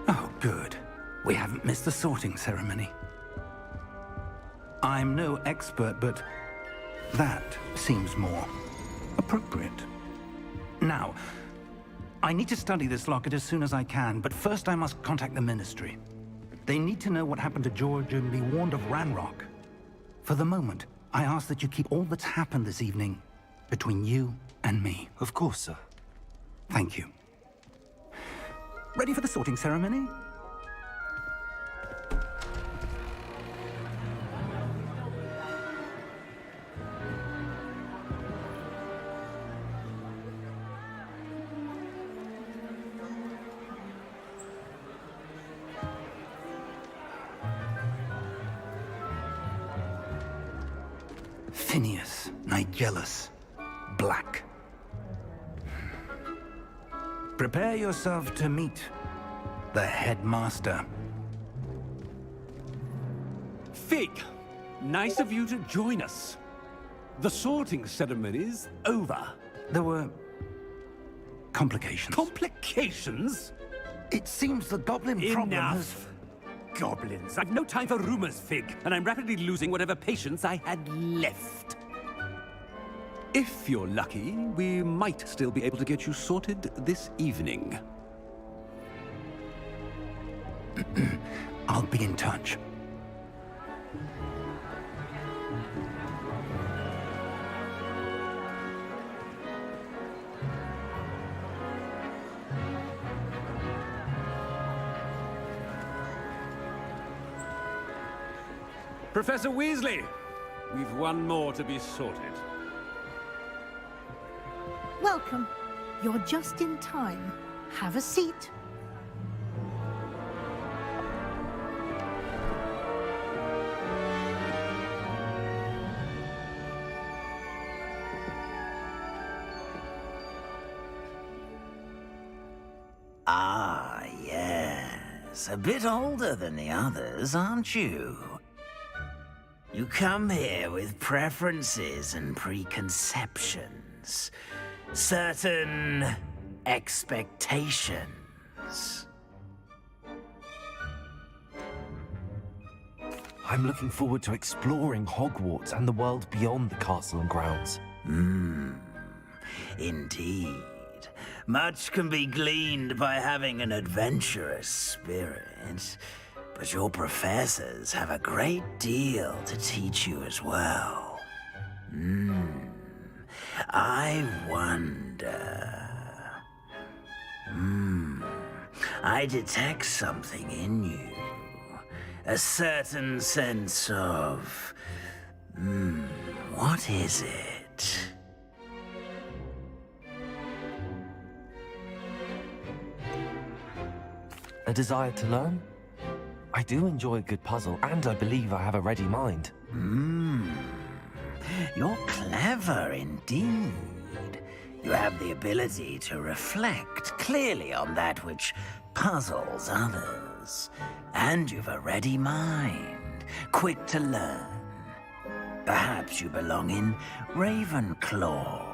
Oh, good. We haven't missed the sorting ceremony. I'm no expert, but that seems more appropriate. Now, I need to study this locket as soon as I can, but first I must contact the Ministry. They need to know what happened to George and be warned of Ranrock. For the moment, I ask that you keep all that's happened this evening between you and me. Of course, sir. Thank you. Ready for the sorting ceremony? Phineas, Nigellus, Black. Prepare yourself to meet the headmaster. Fig, nice of you to join us. The sorting ceremony's over. There were complications. Complications? It seems the goblin problem has... Enough! Goblins. I've no time for rumors, Fig, and I'm rapidly losing whatever patience I had left. If you're lucky, we might still be able to get you sorted this evening. I'll be in touch. Professor Weasley, we've one more to be sorted. Welcome. You're just in time. Have a seat. Ah, yes. A bit older than the others, aren't you? You come here with preferences and preconceptions. Certain expectations. I'm looking forward to exploring Hogwarts and the world beyond the castle and grounds. Indeed. Much can be gleaned by having an adventurous spirit, but your professors have a great deal to teach you as well. I wonder... I detect something in you. A certain sense of... what is it? A desire to learn? I do enjoy a good puzzle, and I believe I have a ready mind. You're clever indeed. You have the ability to reflect clearly on that which puzzles others. And you've a ready mind, quick to learn. Perhaps you belong in Ravenclaw.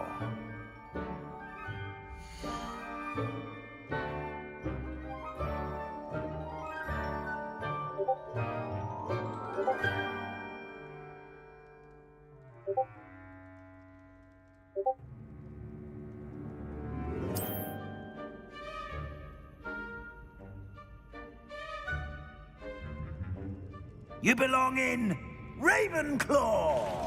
You belong in Ravenclaw!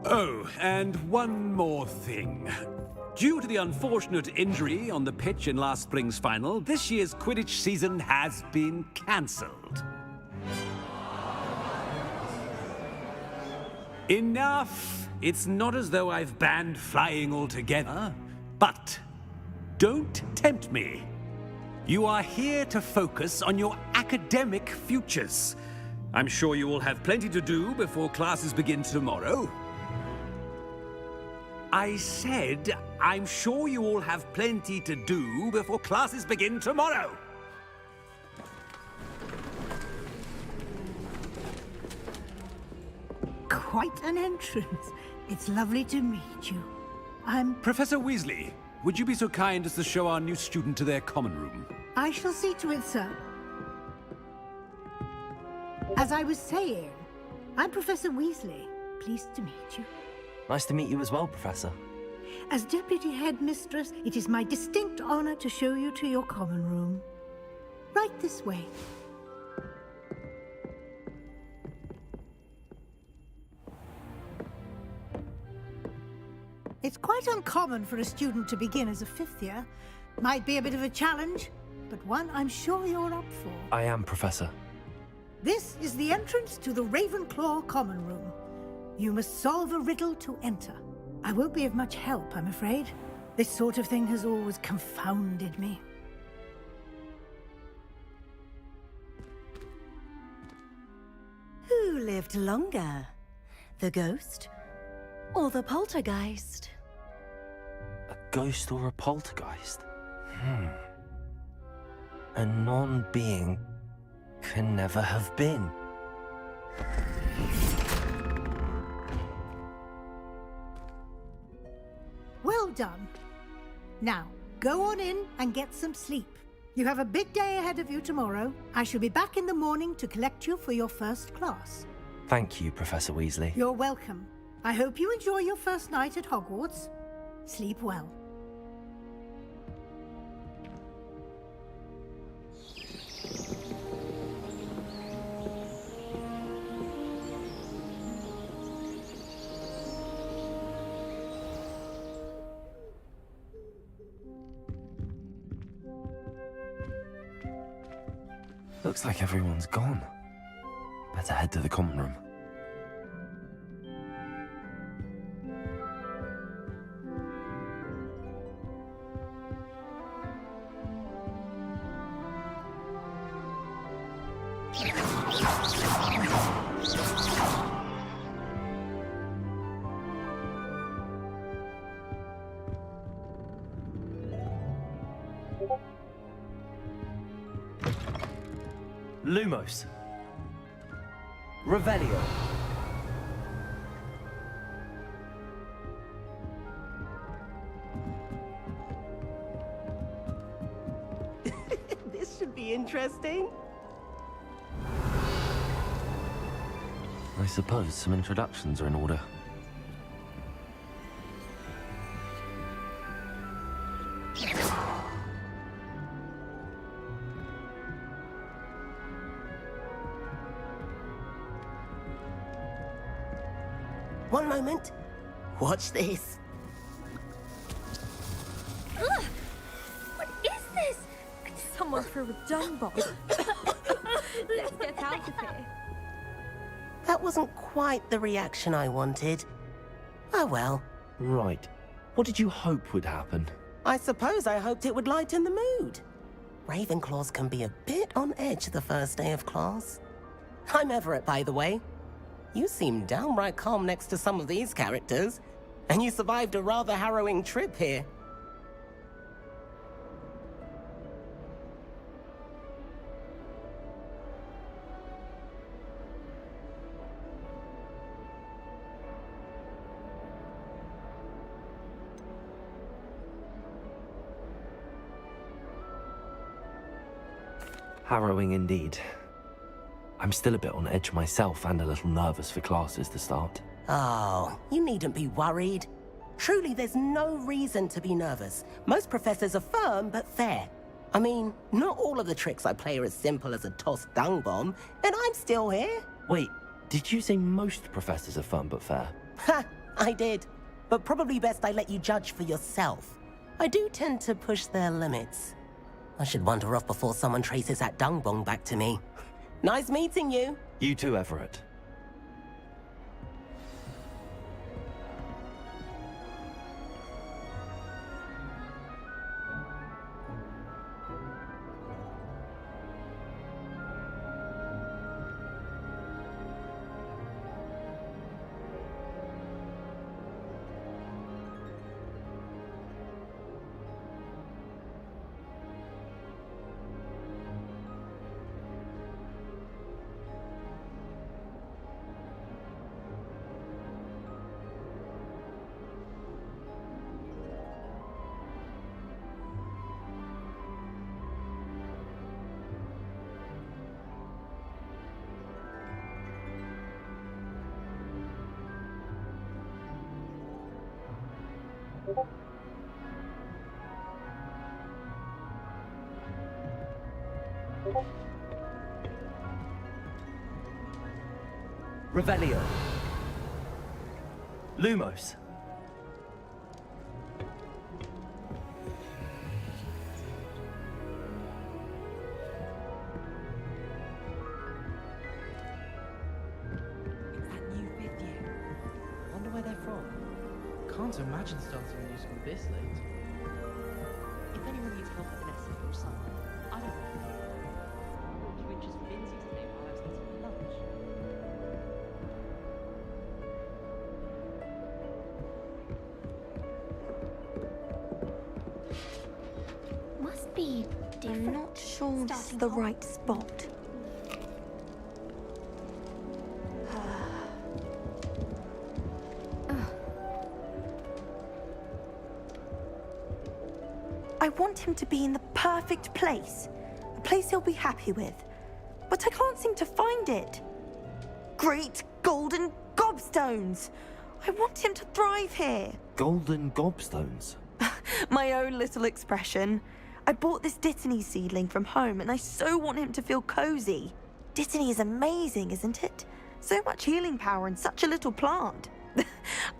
Oh, and one more thing. Due to the unfortunate injury on the pitch in last spring's final, this year's Quidditch season has been cancelled. Enough! It's not as though I've banned flying altogether, but don't tempt me. You are here to focus on your academic futures. I'm sure you will have plenty to do before classes begin tomorrow. I said, I'm sure you all have plenty to do before classes begin tomorrow. Quite an entrance. It's lovely to meet you. I'm... Professor Weasley, would you be so kind as to show our new student to their common room? I shall see to it, sir. As I was saying, I'm Professor Weasley. Pleased to meet you. Nice to meet you as well, Professor. As Deputy Headmistress, it is my distinct honor to show you to your common room. Right this way. It's quite uncommon for a student to begin as a fifth year. Might be a bit of a challenge, but one I'm sure you're up for. I am, Professor. This is the entrance to the Ravenclaw common room. You must solve a riddle to enter. I won't be of much help, I'm afraid. This sort of thing has always confounded me. Who lived longer? The ghost or the poltergeist? A ghost or a poltergeist? A non-being can never have been. Well done. Now, go on in and get some sleep. You have a big day ahead of you tomorrow. I shall be back in the morning to collect you for your first class. Thank you, Professor Weasley. You're welcome. I hope you enjoy your first night at Hogwarts. Sleep well. Looks like everyone's gone. Better head to the common room. Lumos. Revelio. This should be interesting. I suppose some introductions are in order. One moment. Watch this. someone threw a dung bomb. Let's get out of here. That wasn't quite the reaction I wanted. Oh well. Right. What did you hope would happen? I suppose I hoped it would lighten the mood. Ravenclaws can be a bit on edge the first day of class. I'm Everett, by the way. You seem downright calm next to some of these characters, and you survived a rather harrowing trip here. Harrowing indeed. I'm still a bit on edge myself and a little nervous for classes to start. Oh, you needn't be worried. Truly, there's no reason to be nervous. Most professors are firm but fair. I mean, not all of the tricks I play are as simple as a tossed dung bomb, and I'm still here. Wait, did you say most professors are firm but fair? Ha, I did. But probably best I let you judge for yourself. I do tend to push their limits. I should wander off before someone traces that dung bomb back to me. Nice meeting you. You too, Everett. Revelio. Lumos. It's that new fifth year. Wonder where they're from. Can't imagine starting a new school this late. If anyone needs help with an essay or something, I don't know. Which is Vince's today while I was eating lunch. Must be different. I'm not sure this is the right spot. I want him to be in the perfect place. A place he'll be happy with. But I can't seem to find it. Great golden gobstones! I want him to thrive here. Golden gobstones. My own little expression. I bought this Dittany seedling from home and I so want him to feel cozy. Dittany is amazing, isn't it? So much healing power in such a little plant.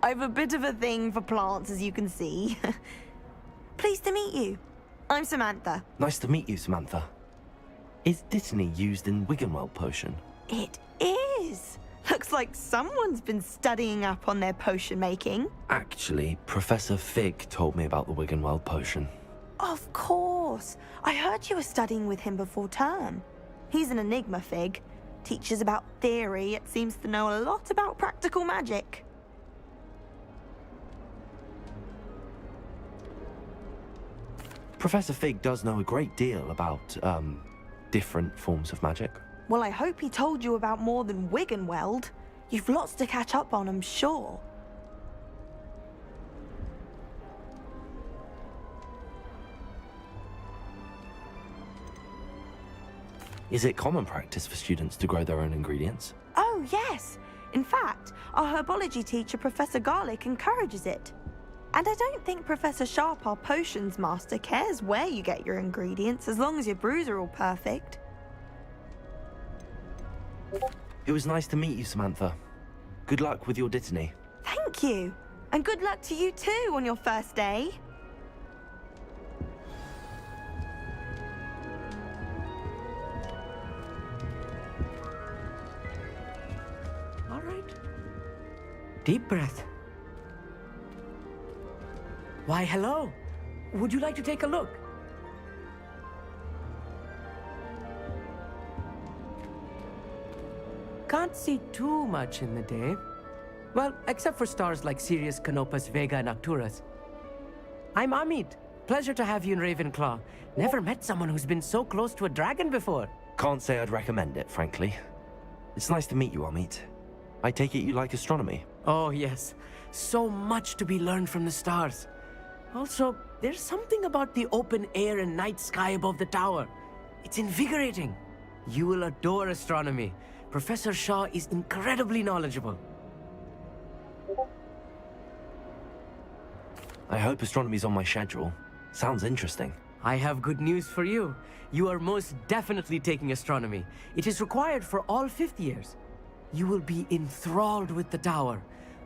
I've a bit of a thing for plants, as you can see. Pleased to meet you. I'm Samantha. Nice to meet you, Samantha. Is Dittany used in Wiggenweld potion? It is. Looks like someone's been studying up on their potion making. Actually, Professor Fig told me about the Wiggenweld potion. Of course. I heard you were studying with him before term. He's an enigma, Fig. Teaches about theory, yet seems to know a lot about practical magic. Professor Fig does know a great deal about, different forms of magic. Well, I hope he told you about more than Wiggenweld. You've lots to catch up on, I'm sure. Is it common practice for students to grow their own ingredients? Oh, yes. In fact, our herbology teacher, Professor Garlick, encourages it. And I don't think Professor Sharp, our potions master, cares where you get your ingredients, as long as your brews are all perfect. It was nice to meet you, Samantha. Good luck with your Dittany. Thank you. And good luck to you too on your first day. Deep breath. Why, hello. Would you like to take a look? Can't see too much in the day. Well, except for stars like Sirius, Canopus, Vega, and Arcturus. I'm Amit. Pleasure to have you in Ravenclaw. Never met someone who's been so close to a dragon before. Can't say I'd recommend it, frankly. It's nice to meet you, Amit. I take it you like astronomy? Oh, yes. So much to be learned from the stars. Also, there's something about the open air and night sky above the tower. It's invigorating. You will adore astronomy. Professor Shaw is incredibly knowledgeable. I hope astronomy's on my schedule. Sounds interesting. I have good news for you. You are most definitely taking astronomy. It is required for all fifth years. You will be enthralled with the tower.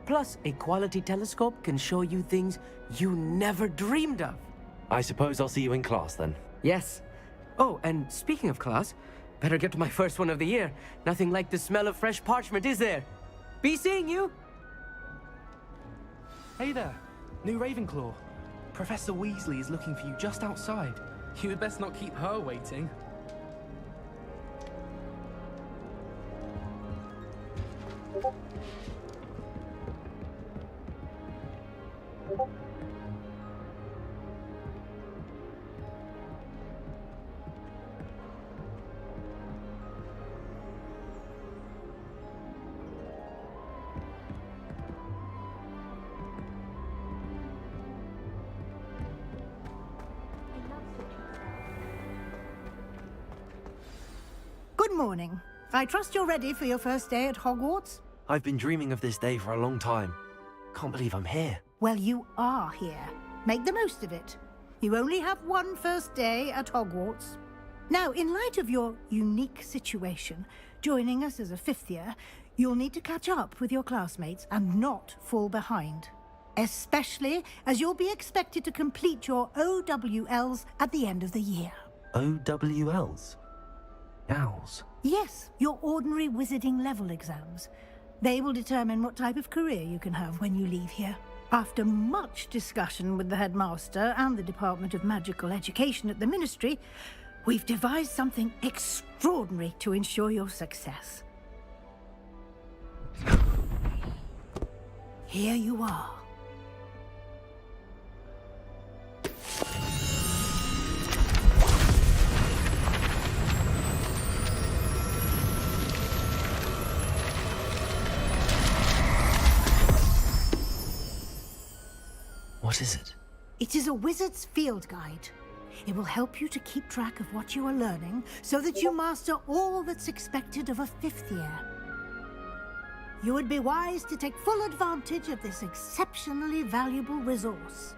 Plus, a quality telescope can show you things you never dreamed of. I suppose I'll see you in class then. Yes. Oh, and speaking of class, better get to my first one of the year. Nothing like the smell of fresh parchment, is there? Be seeing you! Hey there, new Ravenclaw. Professor Weasley is looking for you just outside. You had best not keep her waiting. Good morning. I trust you're ready for your first day at Hogwarts? I've been dreaming of this day for a long time. Can't believe I'm here. Well, you are here. Make the most of it. You only have one first day at Hogwarts. Now, in light of your unique situation, joining us as a fifth year, you'll need to catch up with your classmates and not fall behind. Especially as you'll be expected to complete your OWLs at the end of the year. OWLs? Owls? Yes, your ordinary wizarding level exams. They will determine what type of career you can have when you leave here. After much discussion with the headmaster and the Department of Magical Education at the Ministry, we've devised something extraordinary to ensure your success. Here you are. What is it? It is a wizard's field guide. It will help you to keep track of what you are learning so that you master all that's expected of a fifth year. You would be wise to take full advantage of this exceptionally valuable resource.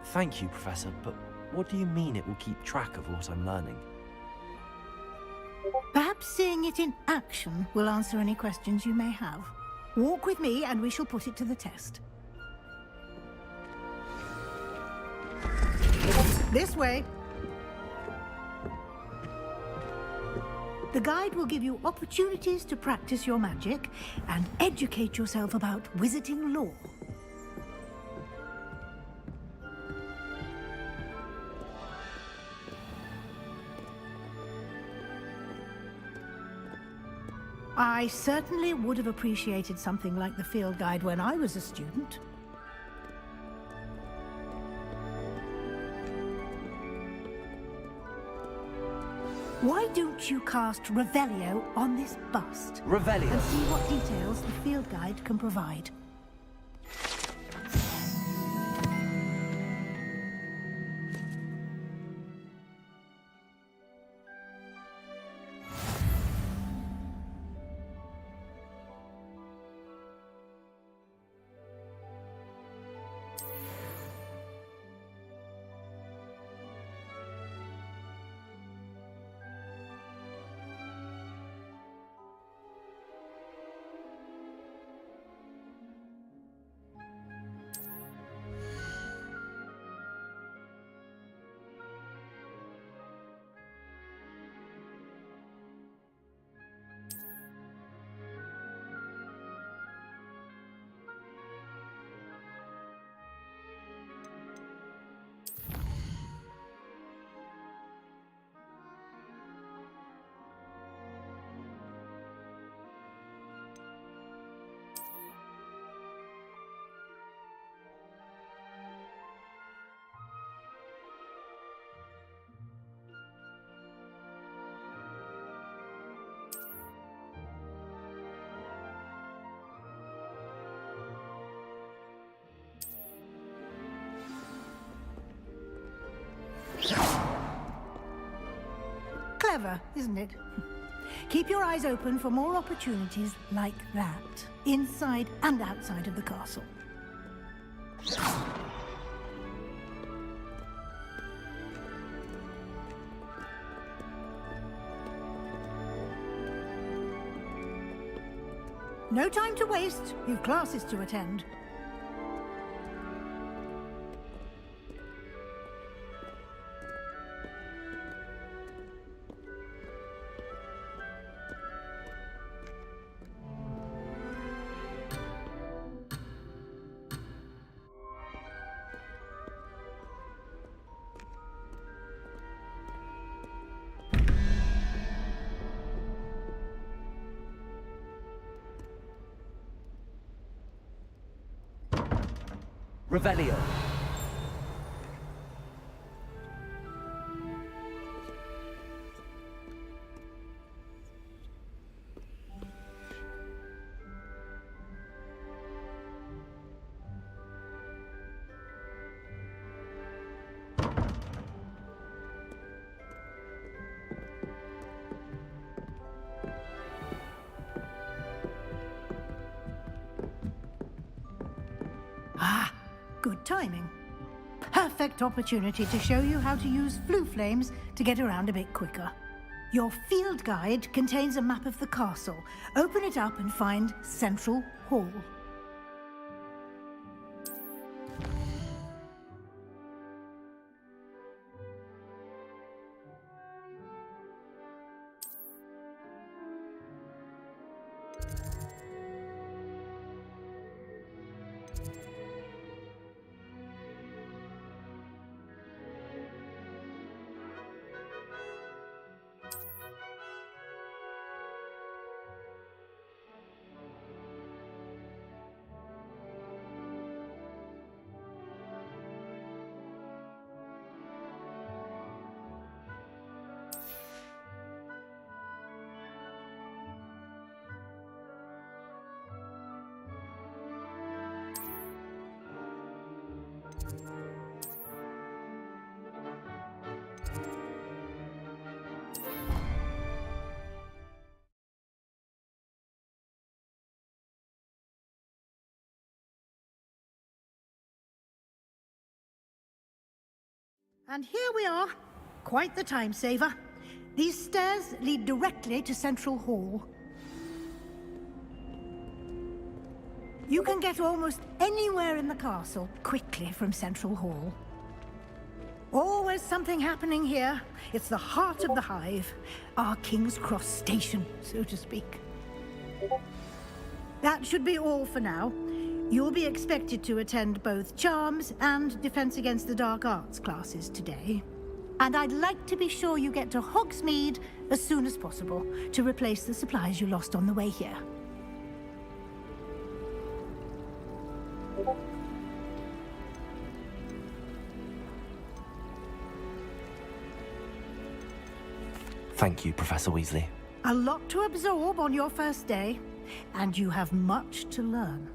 Thank you, Professor, but what do you mean it will keep track of what I'm learning? Perhaps seeing it in action will answer any questions you may have. Walk with me and we shall put it to the test. This way. The guide will give you opportunities to practice your magic and educate yourself about wizarding lore. I certainly would have appreciated something like the field guide when I was a student. Why don't you cast Revelio on this bust? Revelio? And see what details the field guide can provide. clever, isn't it? Keep your eyes open for more opportunities like that, inside and outside of the castle. No time to waste. You've classes to attend. Revelio. Ah, good timing. Perfect opportunity to show you how to use flue flames to get around a bit quicker. Your field guide contains a map of the castle. Open it up and find Central Hall. And here we are. Quite the time saver. These stairs lead directly to Central Hall. You can get almost anywhere in the castle quickly from Central Hall. Always something happening here. It's the heart of the hive. Our King's Cross station, so to speak. That should be all for now. You'll be expected to attend both Charms and Defense Against the Dark Arts classes today. And I'd like to be sure you get to Hogsmeade as soon as possible to replace the supplies you lost on the way here. Thank you, Professor Weasley. A lot to absorb on your first day, and you have much to learn.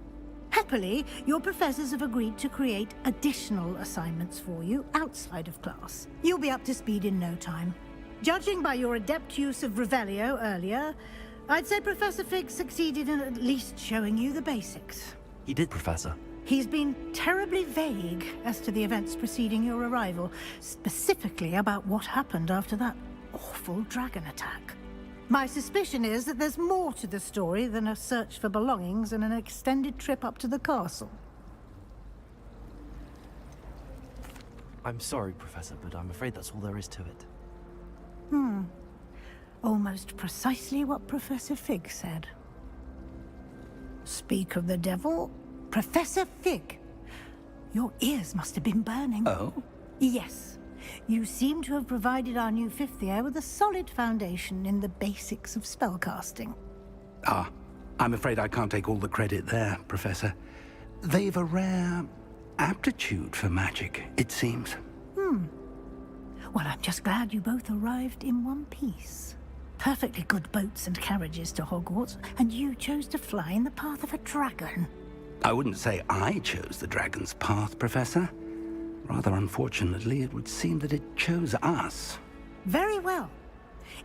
Happily, your professors have agreed to create additional assignments for you outside of class. You'll be up to speed in no time. Judging by your adept use of Revelio earlier, I'd say Professor Fig succeeded in at least showing you the basics. He did, Professor. He's been terribly vague as to the events preceding your arrival, specifically about what happened after that awful dragon attack. My suspicion is that there's more to the story than a search for belongings and an extended trip up to the castle. I'm sorry, Professor, but I'm afraid that's all there is to it. Almost precisely what Professor Fig said. Speak of the devil, Professor Fig. Your ears must have been burning. Oh? Yes. You seem to have provided our new fifth year with a solid foundation in the basics of spellcasting. Ah, I'm afraid I can't take all the credit there, Professor. They've a rare aptitude for magic, it seems. Well, I'm just glad you both arrived in one piece. Perfectly good boats and carriages to Hogwarts, and you chose to fly in the path of a dragon. I wouldn't say I chose the dragon's path, Professor. Rather unfortunately, it would seem that it chose us. Very well.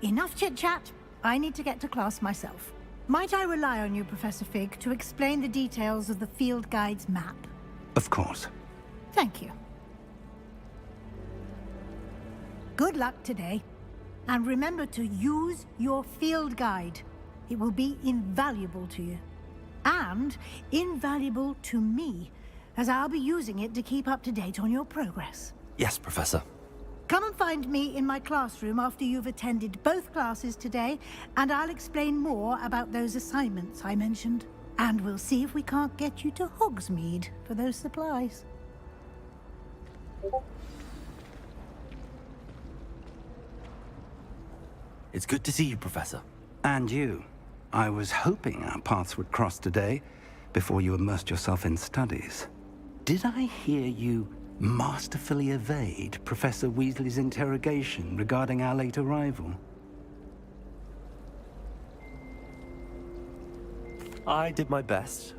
Enough chit-chat. I need to get to class myself. Might I rely on you, Professor Fig, to explain the details of the field guide's map? Of course. Thank you. Good luck today. And remember to use your field guide. It will be invaluable to you. And invaluable to me, as I'll be using it to keep up to date on your progress. Yes, Professor. Come and find me in my classroom after you've attended both classes today, and I'll explain more about those assignments I mentioned. And we'll see if we can't get you to Hogsmeade for those supplies. It's good to see you, Professor. And you. I was hoping our paths would cross today, before you immersed yourself in studies. Did I hear you masterfully evade Professor Weasley's interrogation regarding our late arrival? I did my best,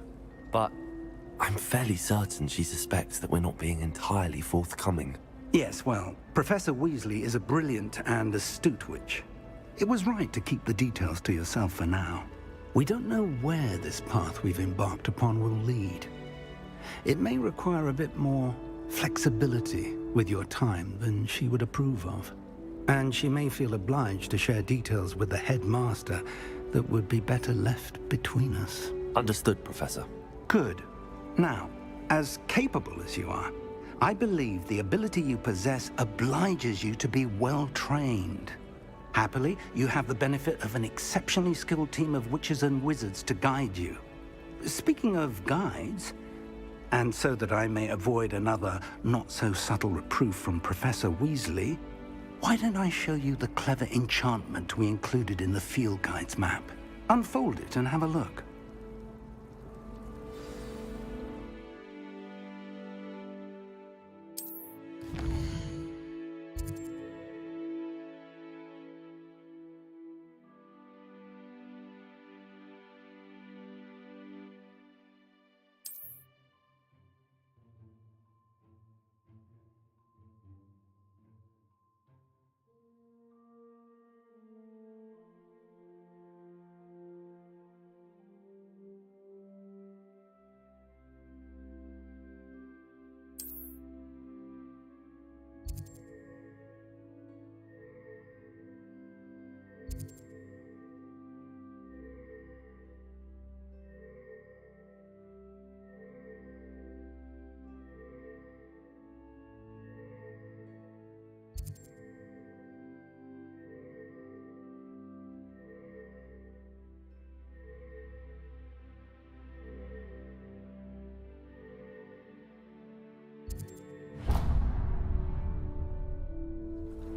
but I'm fairly certain she suspects that we're not being entirely forthcoming. Yes, well, Professor Weasley is a brilliant and astute witch. It was right to keep the details to yourself for now. We don't know where this path we've embarked upon will lead. It may require a bit more flexibility with your time than she would approve of. And she may feel obliged to share details with the headmaster that would be better left between us. Understood, Professor. Good. Now, as capable as you are, I believe the ability you possess obliges you to be well trained. Happily, you have the benefit of an exceptionally skilled team of witches and wizards to guide you. Speaking of guides, and so that I may avoid another not-so-subtle reproof from Professor Weasley, why don't I show you the clever enchantment we included in the field guide's map? Unfold it and have a look.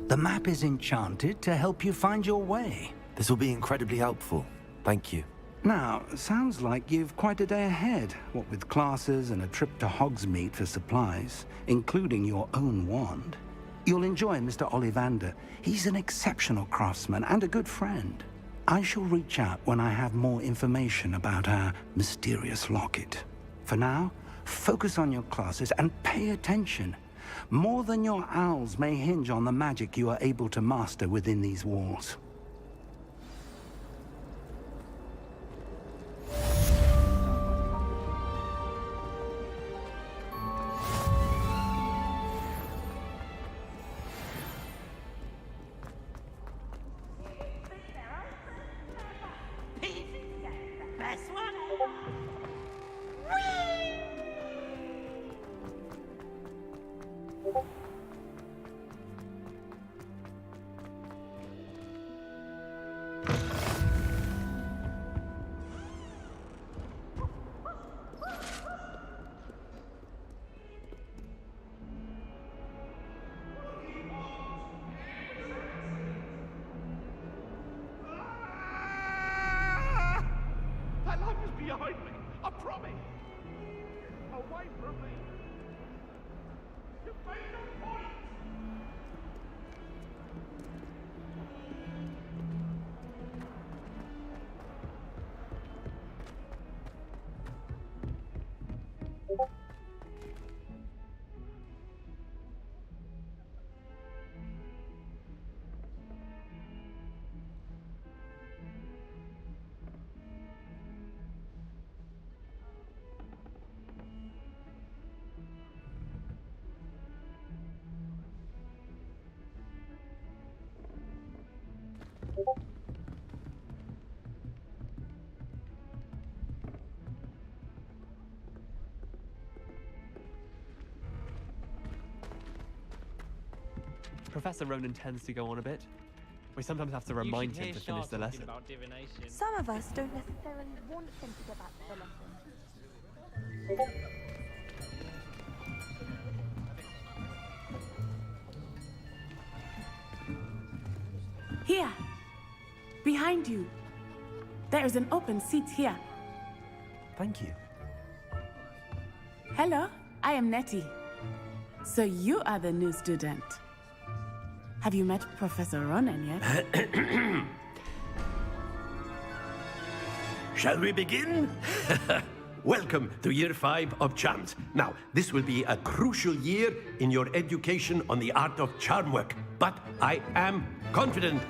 The map is enchanted to help you find your way. This will be incredibly helpful. Thank you. Now, sounds like you've quite a day ahead, what with classes and a trip to Hogsmeade for supplies, including your own wand. You'll enjoy Mr. Ollivander. He's an exceptional craftsman and a good friend. I shall reach out when I have more information about our mysterious locket. For now, focus on your classes and pay attention. More than your owls may hinge on the magic you are able to master within these walls. Behind me, I promise. Away from me. You made no point. Professor Ronan tends to go on a bit. We sometimes have to remind him to finish the lesson. About divination. Some of us don't necessarily want him to get back to the lesson. Here, behind you. There is an open seat here. Thank you. Hello, I am Nettie. So you are the new student. Have you met Professor Ronan yet? Shall we begin? Welcome to Year 5 of Charms. Now, this will be a crucial year in your education on the art of charm work. But I am confident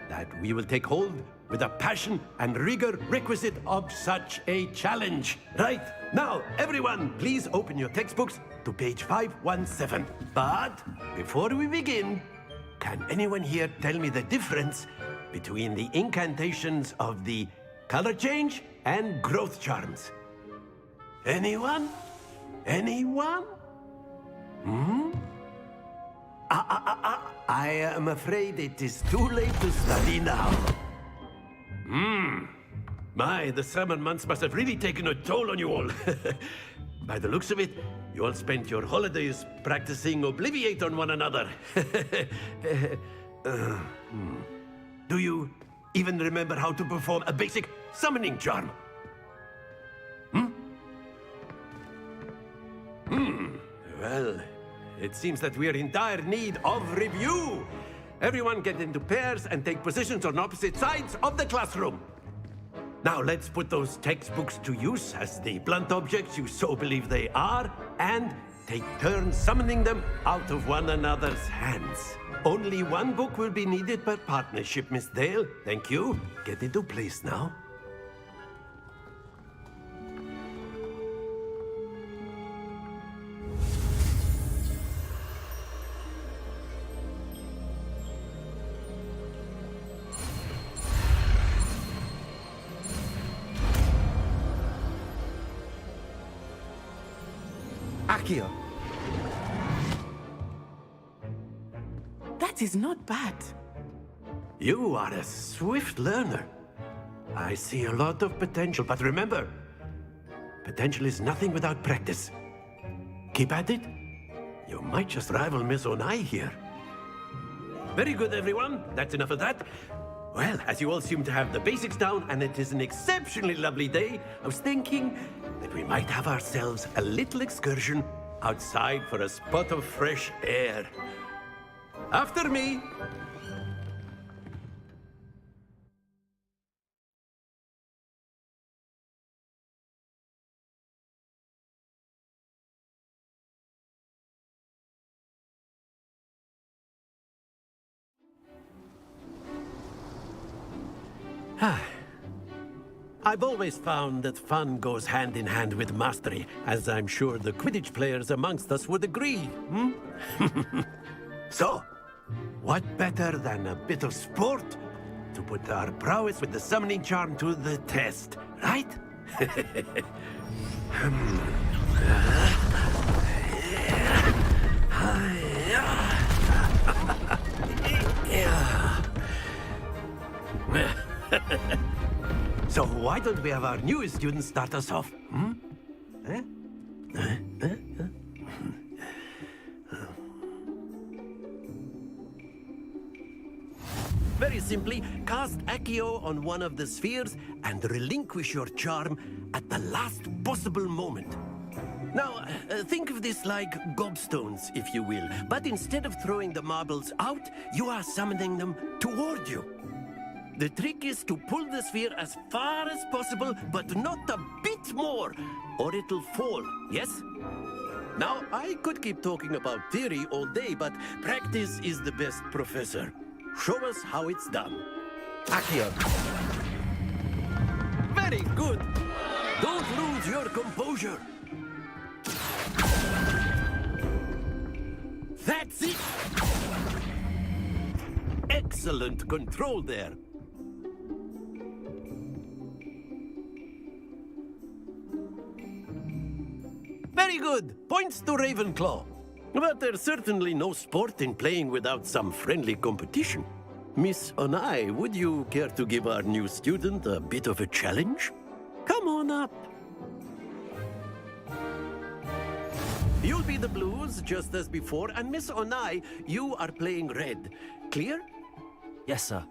that we will take hold with the passion and rigor requisite of such a challenge. Right, now, everyone, please open your textbooks to page 517. But before we begin, can anyone here tell me the difference between the incantations of the color change and growth charms? Anyone? Anyone? I am afraid it is too late to study now. My, the summer months must have really taken a toll on you all. By the looks of it, you all spent your holidays practicing Obliviate on one another. Do you even remember how to perform a basic summoning charm? Well, it seems that we are in dire need of review. Everyone get into pairs and take positions on opposite sides of the classroom. Now let's put those textbooks to use as the blunt objects you so believe they are, and take turns summoning them out of one another's hands. Only one book will be needed per partnership, Miss Dale. Thank you. Get into place now. Akio. That is not bad. You are a swift learner. I see a lot of potential, but remember, potential is nothing without practice. Keep at it. You might just rival Miss Onai here. Very good, everyone. That's enough of that. Well, as you all seem to have the basics down, and it is an exceptionally lovely day, I was thinking that we might have ourselves a little excursion outside for a spot of fresh air. After me. I've always found that fun goes hand in hand with mastery, as I'm sure the Quidditch players amongst us would agree. So, what better than a bit of sport to put our prowess with the summoning charm to the test, right? So why don't we have our newest student start us off? Very simply, cast Accio on one of the spheres and relinquish your charm at the last possible moment. Now, think of this like gobstones, if you will, but instead of throwing the marbles out, you are summoning them toward you. The trick is to pull the sphere as far as possible, but not a bit more, or it'll fall, yes? Now, I could keep talking about theory all day, but practice is the best professor. Show us how it's done. Accio. Very good. Don't lose your composure. That's it. Excellent control there. Very good. Points to Ravenclaw. But there's certainly no sport in playing without some friendly competition. Miss Onai, would you care to give our new student a bit of a challenge? Come on up. You'll be the blues, just as before, and Miss Onai, you are playing red. Clear? Yes, sir.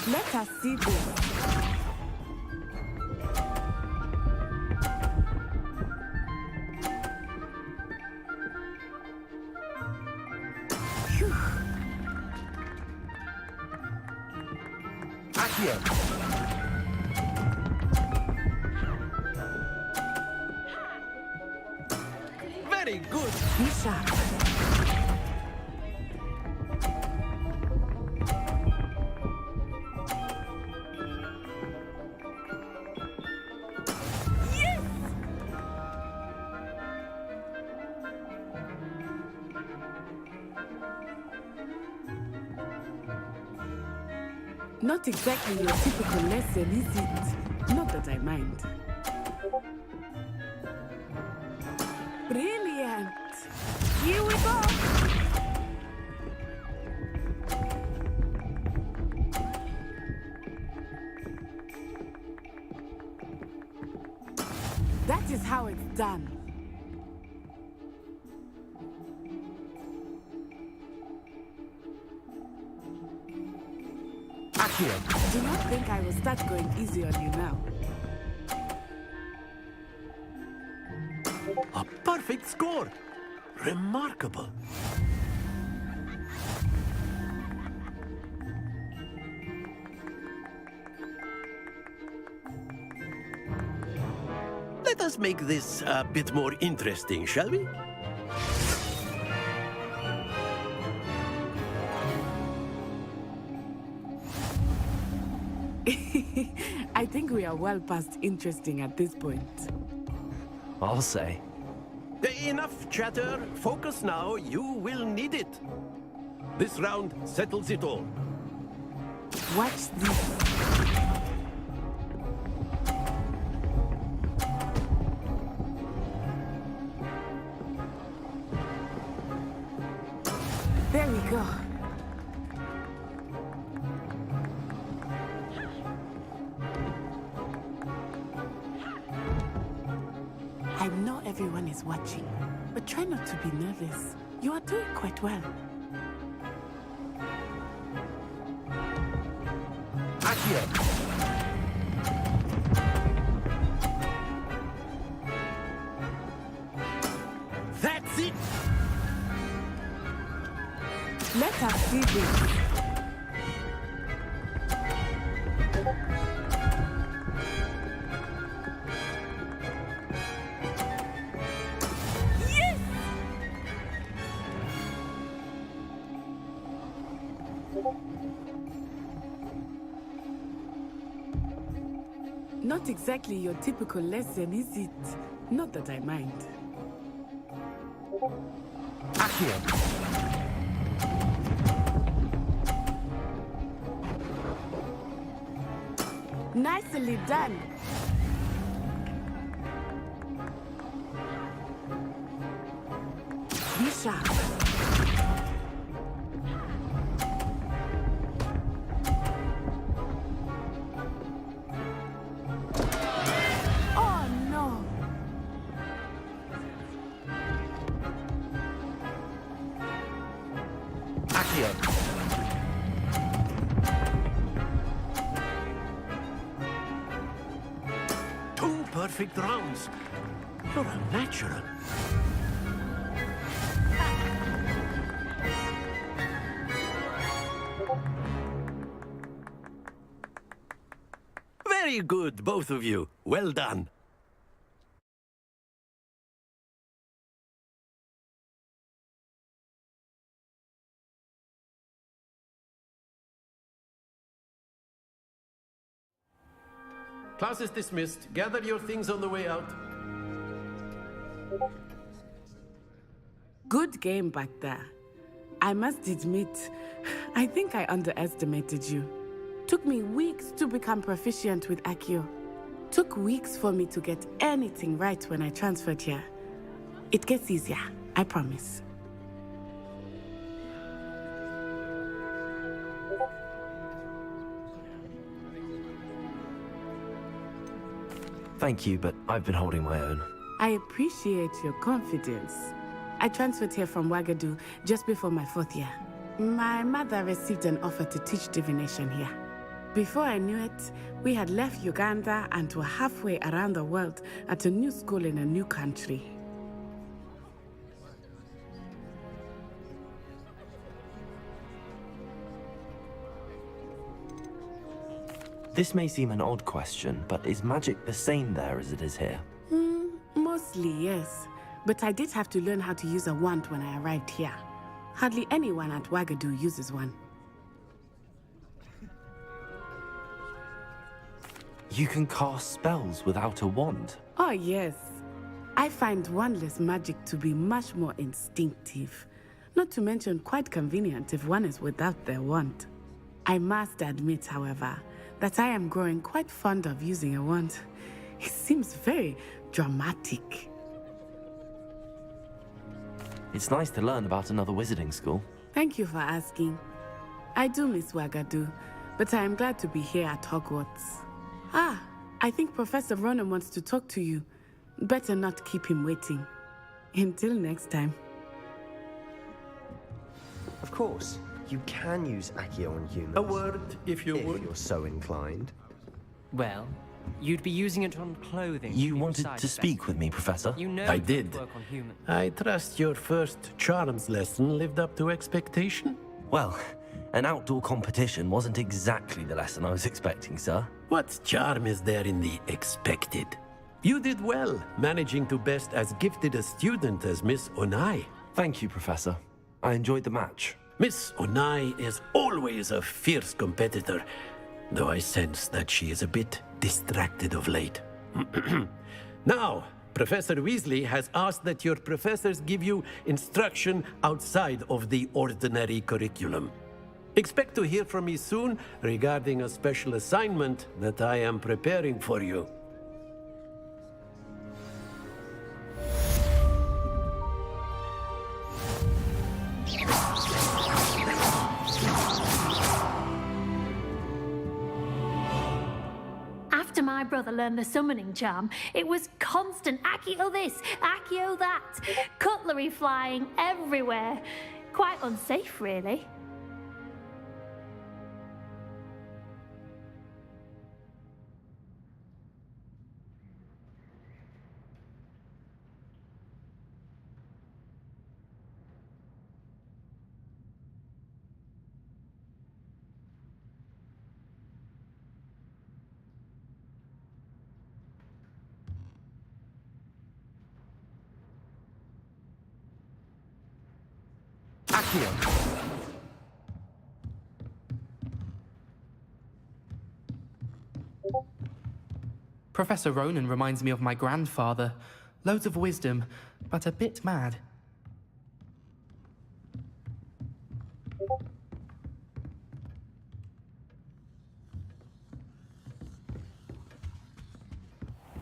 Let us see this. Phew. Accio. Very good. Be sharp. Not exactly your typical lesson, is it? Not that I mind. Brilliant! Here we go! That is how it's done. Do not think I will start going easy on you now. A perfect score. Remarkable. Let us make this a bit more interesting, shall we? I think we are well past interesting at this point. I'll say. Enough chatter. Focus now. You will need it. This round settles it all. Watch this. There we go. I know everyone is watching, but try not to be nervous. You are doing quite well. Accio. That's it. Let us see this. Not exactly your typical lesson, is it? Not that I mind. Accio. Nicely done. Be sharp. Oh no. Accio. Two perfect rounds. You're a natural. Very good, both of you. Well done. Class is dismissed. Gather your things on the way out. Good game back there. I must admit, I think I underestimated you. Took me weeks to become proficient with Accio. Took weeks for me to get anything right when I transferred here. It gets easier, I promise. Thank you, but I've been holding my own. I appreciate your confidence. I transferred here from Wagadu just before my 4th year. My mother received an offer to teach divination here. Before I knew it, we had left Uganda and were halfway around the world at a new school in a new country. This may seem an odd question, but is magic the same there as it is here? Mostly, yes. But I did have to learn how to use a wand when I arrived here. Hardly anyone at Wagadu uses one. You can cast spells without a wand? Oh, yes. I find wandless magic to be much more instinctive. Not to mention quite convenient if one is without their wand. I must admit, however, that I am growing quite fond of using a wand. It seems very dramatic. It's nice to learn about another wizarding school. Thank you for asking. I do miss Wagadu, but I am glad to be here at Hogwarts. Ah, I think Professor Ronan wants to talk to you. Better not keep him waiting. Until next time. Of course, you can use Accio on humans. A word, if you would. If you're so inclined. Well, you'd be using it on clothing. You wanted to speak with me, Professor? You know I it did. would work on humans. I trust your first charms lesson lived up to expectation? Well, an outdoor competition wasn't exactly the lesson I was expecting, sir. What charm is there in the expected? You did well, managing to best as gifted a student as Miss Onai. Thank you, Professor. I enjoyed the match. Miss Onai is always a fierce competitor, though I sense that she is a bit distracted of late. Now, Professor Weasley has asked that your professors give you instruction outside of the ordinary curriculum. Expect to hear from me soon regarding a special assignment that I am preparing for you. After my brother learned the summoning charm, it was constant Accio this, Accio that, cutlery flying everywhere. Quite unsafe, really. Professor Ronan reminds me of my grandfather. Loads of wisdom, but a bit mad.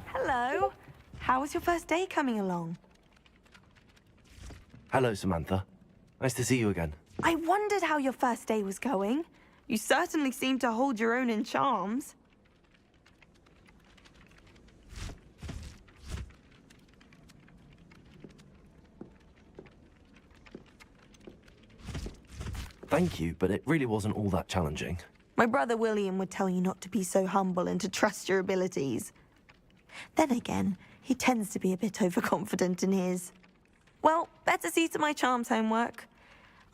Hello. How was your first day coming along? Hello, Samantha. Nice to see you again. I wondered how your first day was going. You certainly seem to hold your own in charms. Thank you, but it really wasn't all that challenging. My brother William would tell you not to be so humble and to trust your abilities. Then again, he tends to be a bit overconfident in his. Well, better see to my charms homework.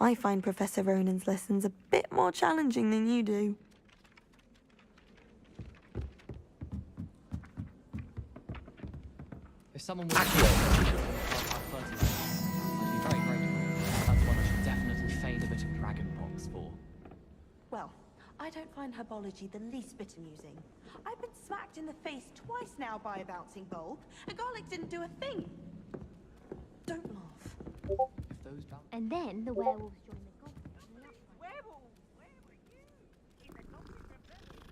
I find Professor Ronan's lessons a bit more challenging than you do. If someone was I'd be very grateful. That's one I should definitely feign a bit of dragon pox for. Well, I don't find herbology the least bit amusing. I've been smacked in the face twice now by a bouncing bulb, and garlic didn't do a thing. Don't laugh. If those And then the werewolves joined the goblins. Werewolf, where were you? In the goblin rebellion.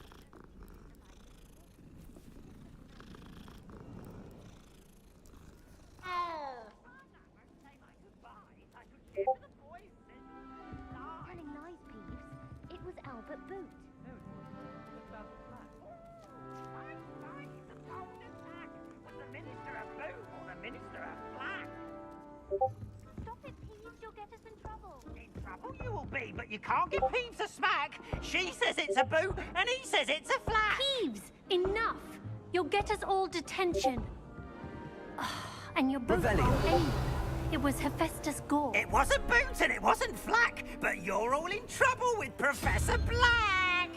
trouble you will be, but you can't give Peeves a smack. She says it's a boot, and he says it's a flat. Peeves, enough! You'll get us all detention. And you're both Revelio. wrong anyway. It was Hephaestus Gore. It wasn't Boots and it wasn't Flack, but you're all in trouble with Professor Black!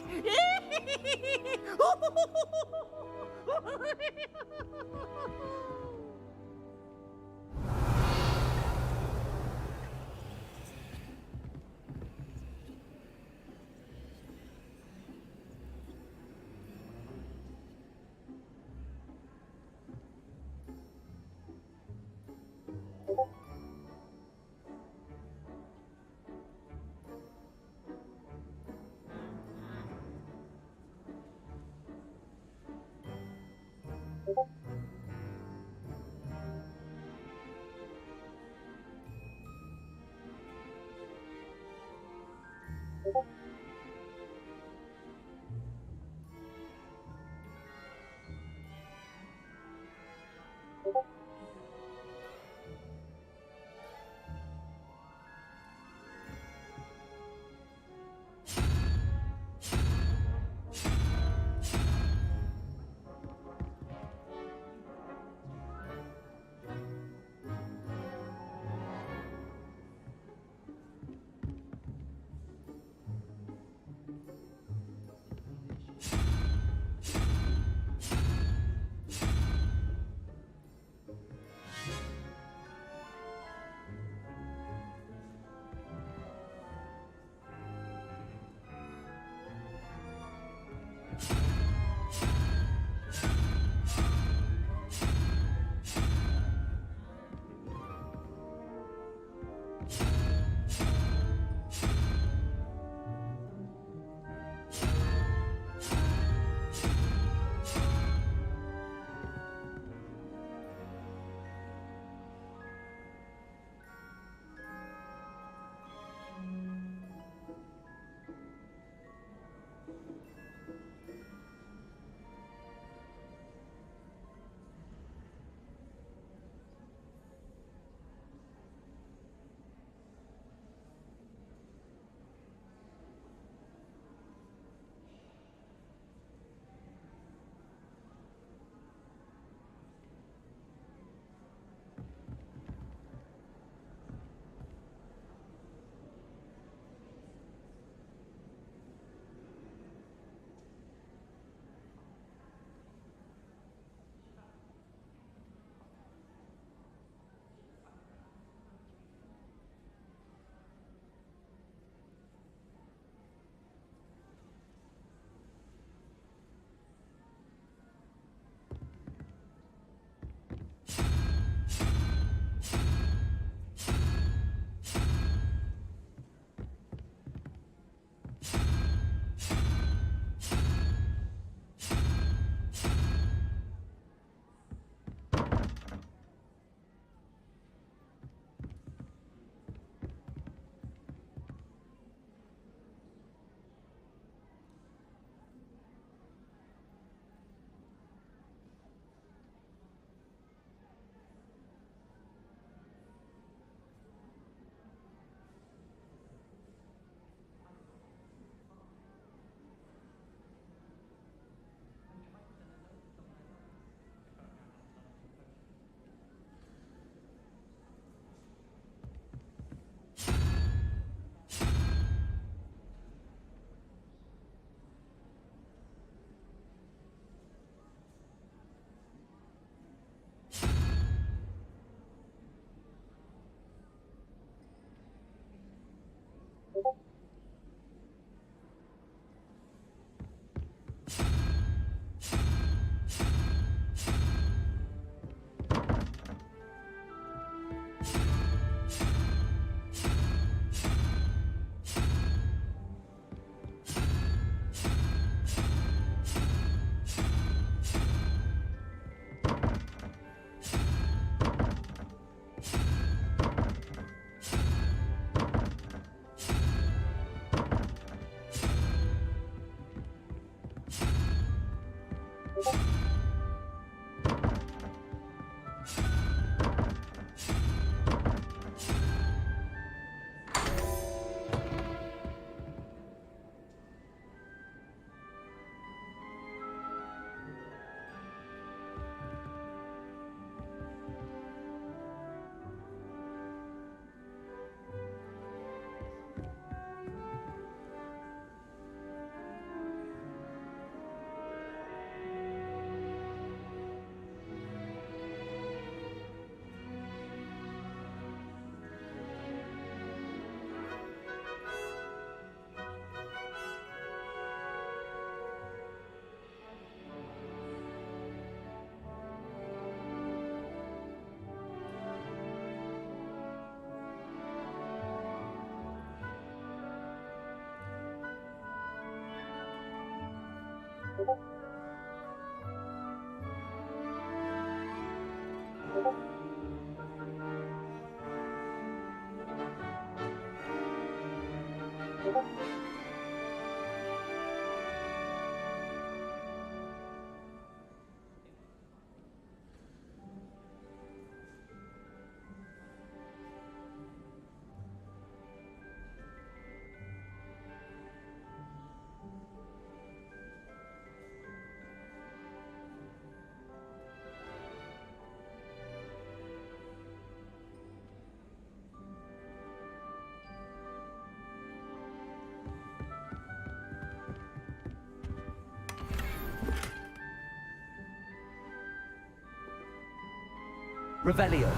Revelio.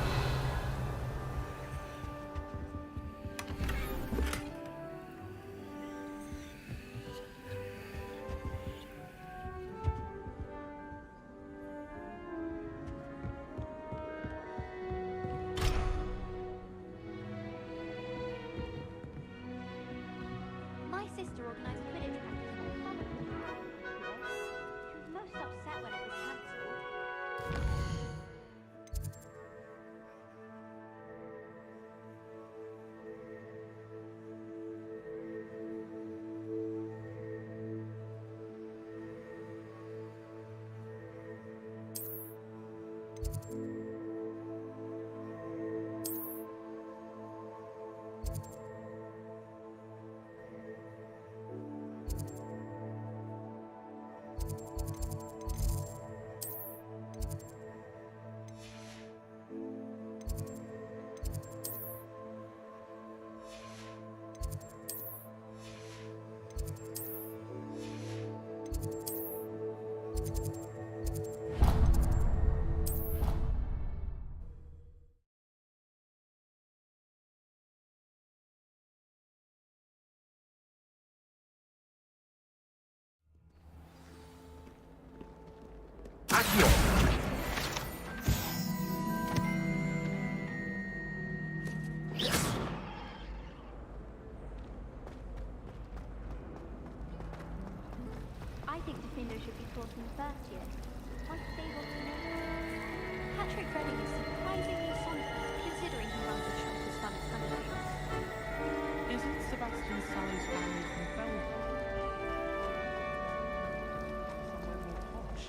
My sister organised Quidditch practice all summer. She was most upset when it was cancelled. I think Defendo should be taught in the first year. Quite stable to know. Patrick Redding is surprisingly solid, considering he runs a shop as fun as Honeydew. Isn't Sebastian Sally's family from Belgium? Somewhere more posh.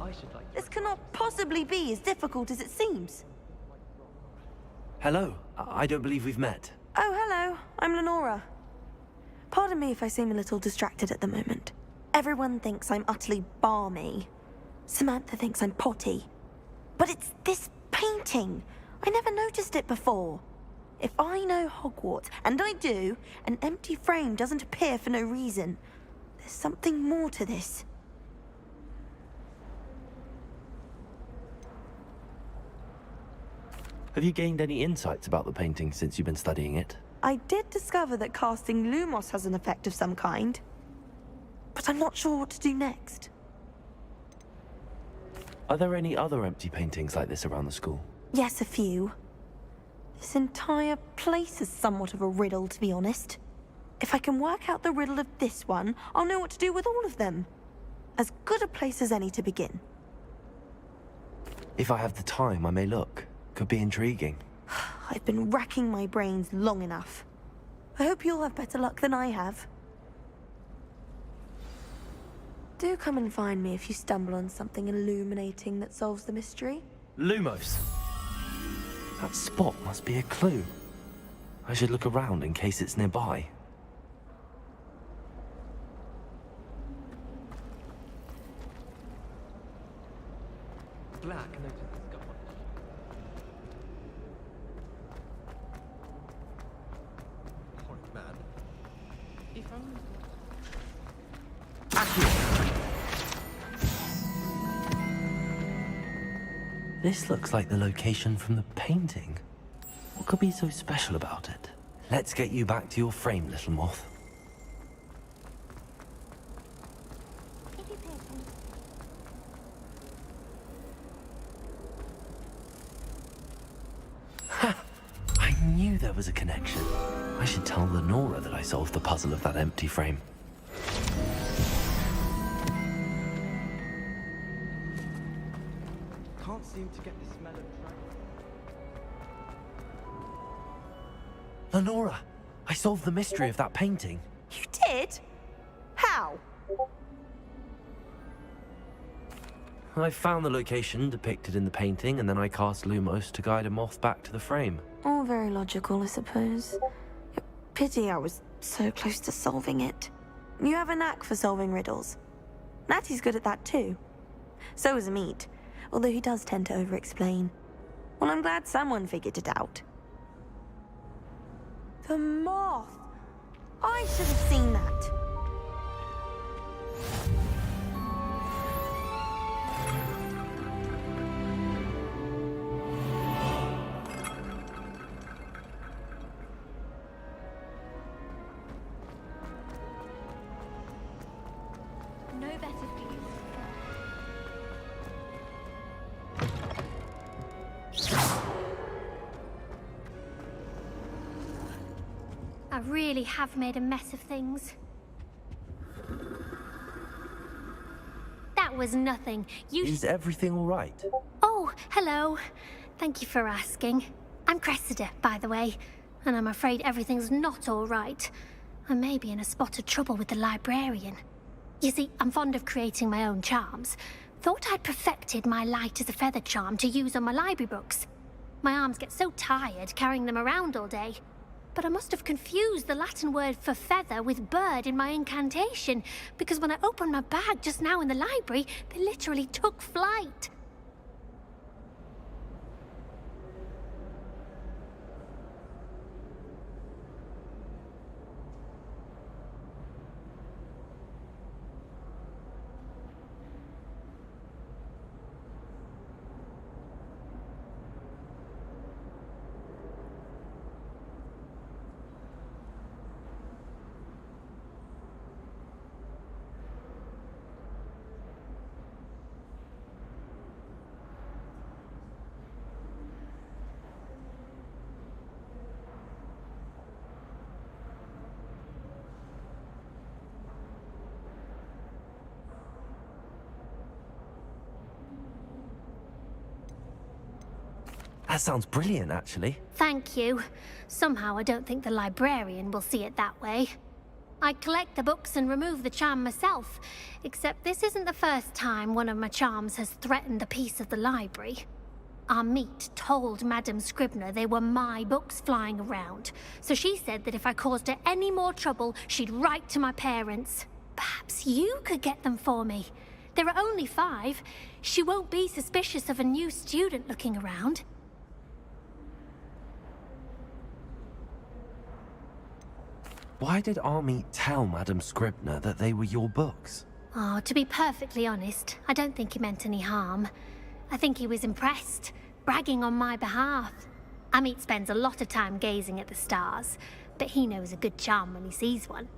I should like. This cannot possibly be as difficult as it seems. Hello. I don't believe we've met. Oh, hello. I'm Lenora. Pardon me if I seem a little distracted at the moment. Everyone thinks I'm utterly balmy. Samantha thinks I'm potty. But it's this painting. I never noticed it before. If I know Hogwarts, and I do, an empty frame doesn't appear for no reason. There's something more to this. Have you gained any insights about the painting since you've been studying it? I did discover that casting Lumos has an effect of some kind. But I'm not sure what to do next. Are there any other empty paintings like this around the school? Yes, a few. This entire place is somewhat of a riddle, to be honest. If I can work out the riddle of this one, I'll know what to do with all of them. As good a place as any to begin. If I have the time, I may look. Could be intriguing. I've been racking my brains long enough. I hope you'll have better luck than I have. Do come and find me if you stumble on something illuminating that solves the mystery. Lumos. That spot must be a clue. I should look around in case it's nearby. Black noted has got one. Horrid man. If only. This looks like the location from the painting. What could be so special about it? Let's get you back to your frame, little moth. Ha! I knew there was a connection. I should tell Lenora that I solved the puzzle of that empty frame. Can't seem to get the smell of dragon. Lenora, I solved the mystery of that painting. You did? How? I found the location depicted in the painting, and then I cast Lumos to guide a moth back to the frame. All very logical, I suppose. Pity I was so close to solving it. You have a knack for solving riddles. Natty's good at that too. So is Amit, although he does tend to over-explain. Well, I'm glad someone figured it out. The moth! I should have seen that. really have made a mess of things. That was nothing. Is everything all right? Oh, hello. Thank you for asking. I'm Cressida, by the way, and I'm afraid everything's not all right. I may be in a spot of trouble with the librarian. You see, I'm fond of creating my own charms. Thought I'd perfected my light as a feather charm to use on my library books. My arms get so tired carrying them around all day. But I must have confused the Latin word for feather with bird in my incantation, because when I opened my bag just now in the library, they literally took flight. That sounds brilliant, actually. Thank you. Somehow I don't think the librarian will see it that way. I collect the books and remove the charm myself, except this isn't the first time one of my charms has threatened a piece of the library. Our meet told Madame Scribner they were my books flying around, so she said that if I caused her any more trouble, she'd write to my parents. Perhaps you could get them for me. There are only 5. She won't be suspicious of a new student looking around. Why did Army tell Madame Scribner that they were your books? Oh, to be perfectly honest, I don't think he meant any harm. I think he was impressed, bragging on my behalf. Amit spends a lot of time gazing at the stars, but he knows a good charm when he sees one.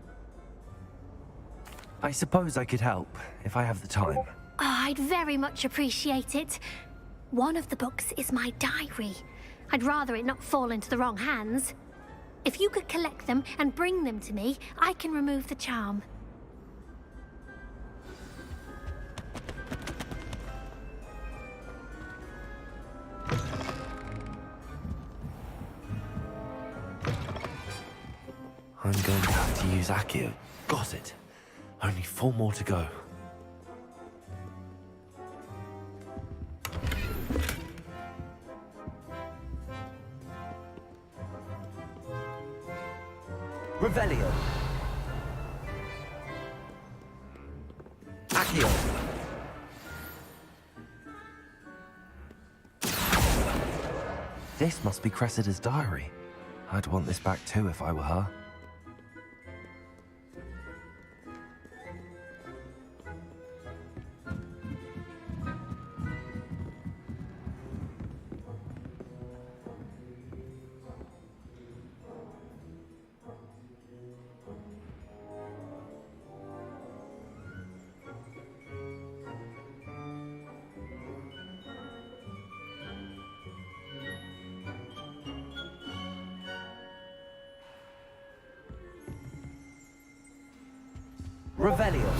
I suppose I could help, if I have the time. Oh, I'd very much appreciate it. One of the books is my diary. I'd rather it not fall into the wrong hands. If you could collect them and bring them to me, I can remove the charm. I'm going to have to use Accio. Got it. Only 4 more to go. Revelio. Accio. This must be Cressida's diary. I'd want this back too if I were her. Revelio.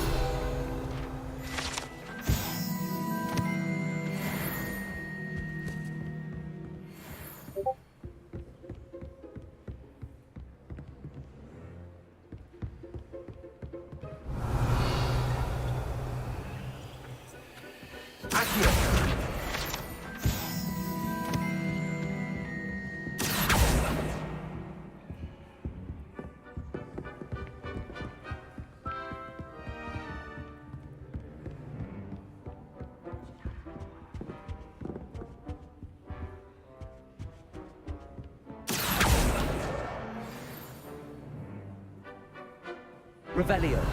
Revelio.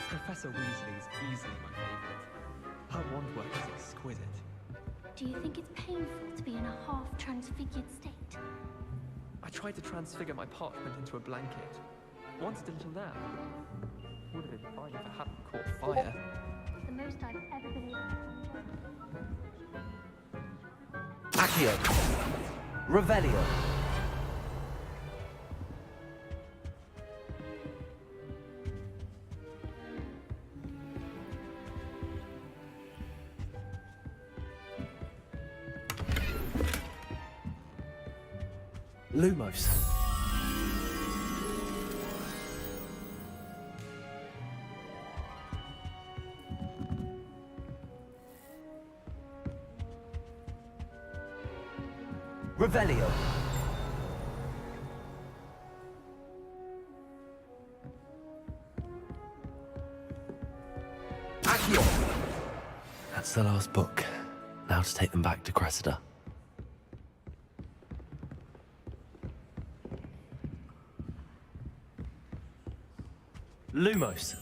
Professor Weasley is easily my favorite. Her wand work is exquisite. Do you think it's painful to be in a half-transfigured state? I tried to transfigure my parchment into a blanket. Wanted until now. Would have been fine if it hadn't caught fire. It's the most I've ever been able to conjure. Accio. Revelio. Lumos. Revelio. Accio. That's the last book. Now to take them back to Cressida. Lumos.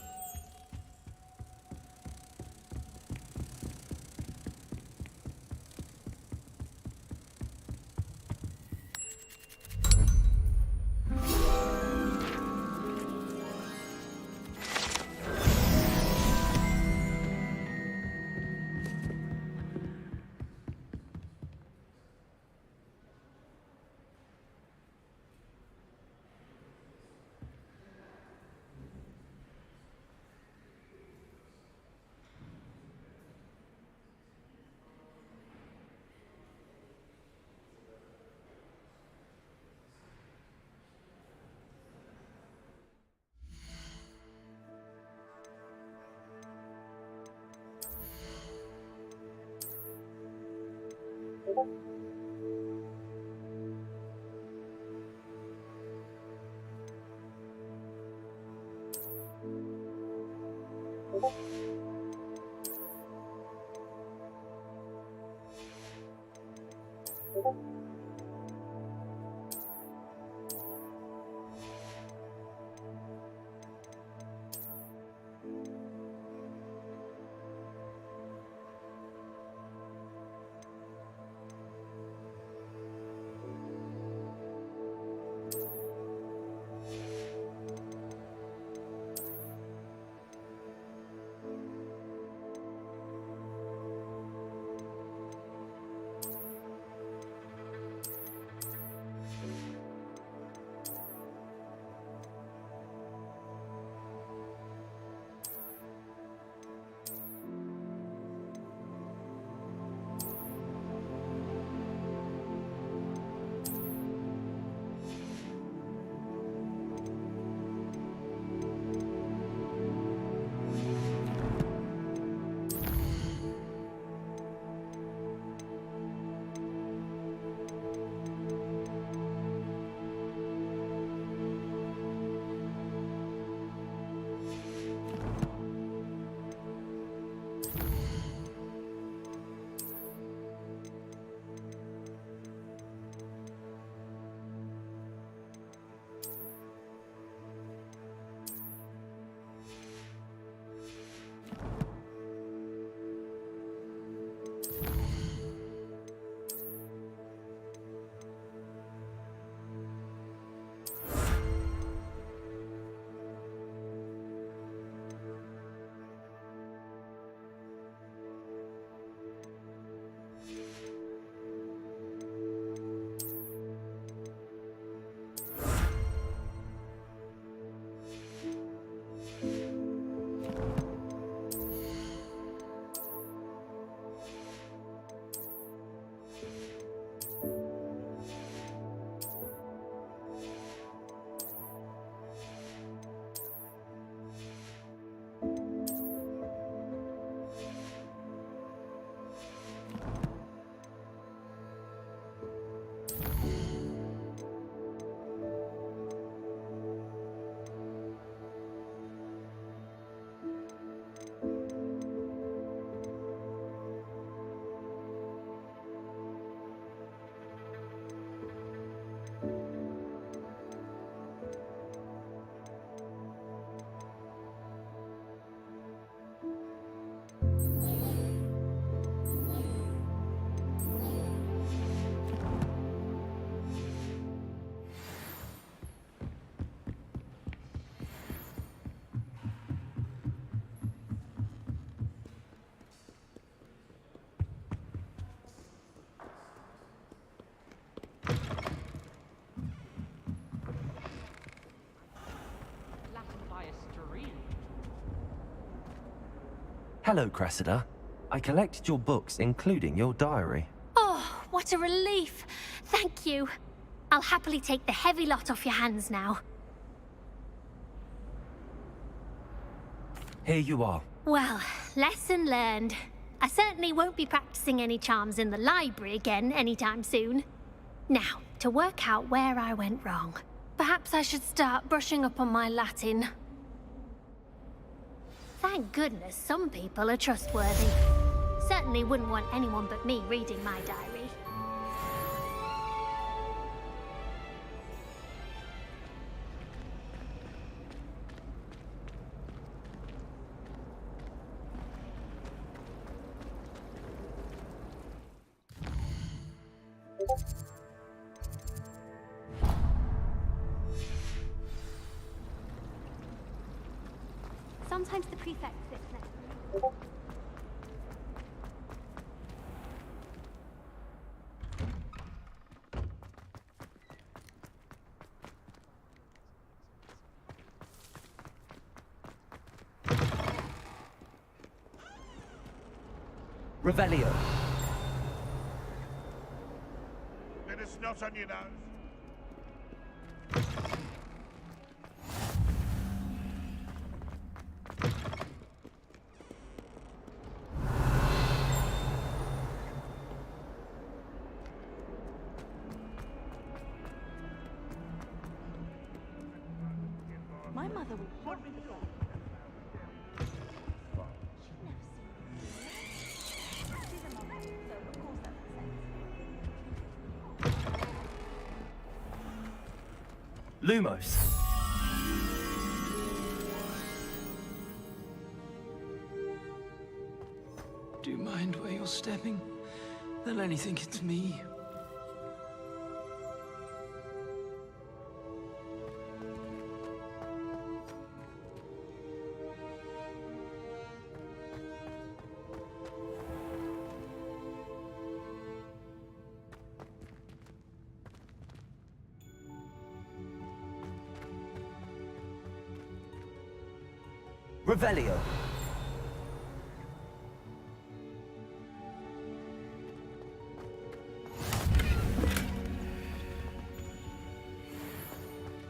Hello, Cressida. I collected your books, including your diary. Oh, what a relief. Thank you. I'll happily take the heavy lot off your hands now. Here you are. Well, lesson learned. I certainly won't be practicing any charms in the library again anytime soon. Now, to work out where I went wrong. Perhaps I should start brushing up on my Latin. Thank goodness some people are trustworthy. Certainly wouldn't want anyone but me reading my diary. Sometimes the prefect sits next to me. Revelio. Bit of snot on your nose. My mother will probably be gone. She's a mother, so of course that makes sense. Lumos. Do you mind where you're stepping? They'll only think it's me. Revelio.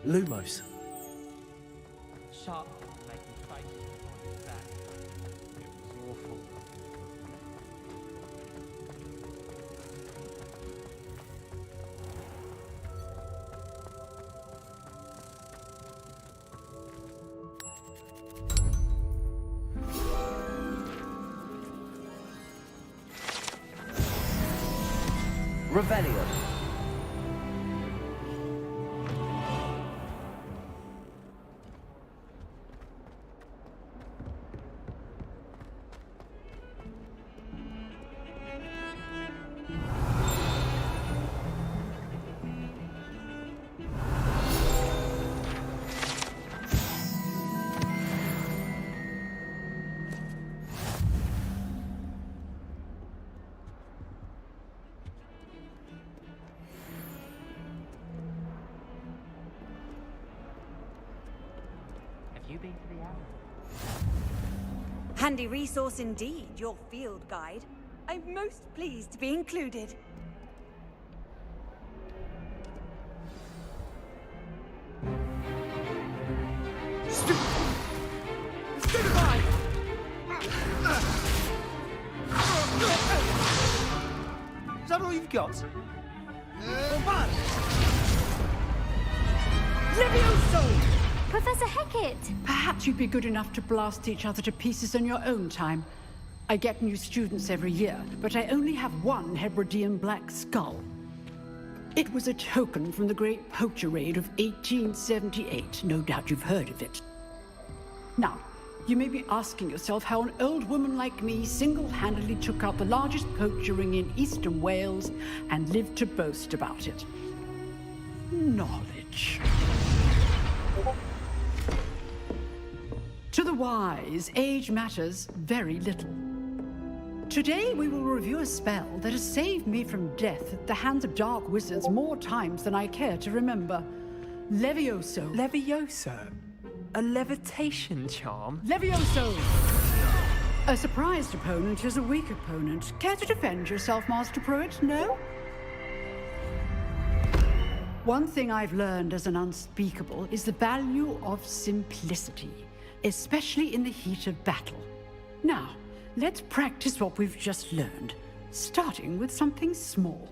Lumos. Sharp making faces on his back. It was awful. Revelio. You been to the alley? Handy resource indeed, your field guide. I'm most pleased to be included. Stupefy! Is that all you've got? Levioso! Professor Hecat! Perhaps you'd be good enough to blast each other to pieces in your own time. I get new students every year, but I only have one Hebridean black skull. It was a token from the Great Poacher Raid of 1878. No doubt you've heard of it. Now, you may be asking yourself how an old woman like me single-handedly took out the largest poacher ring in eastern Wales and lived to boast about it. Knowledge. To the wise, age matters very little. Today we will review a spell that has saved me from death at the hands of dark wizards more times than I care to remember. Levioso. Levioso? A levitation charm? Levioso! A surprised opponent is a weak opponent. Care to defend yourself, Master Pruitt? No? One thing I've learned as an unspeakable is the value of simplicity, especially in the heat of battle. Now, let's practice what we've just learned, starting with something small.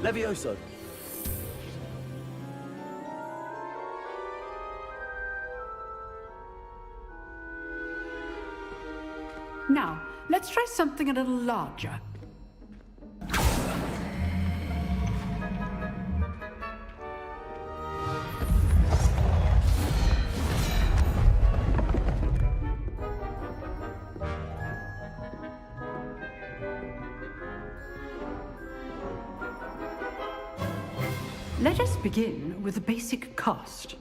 Levioso. Now, let's try something a little larger. Let us begin with a basic cast.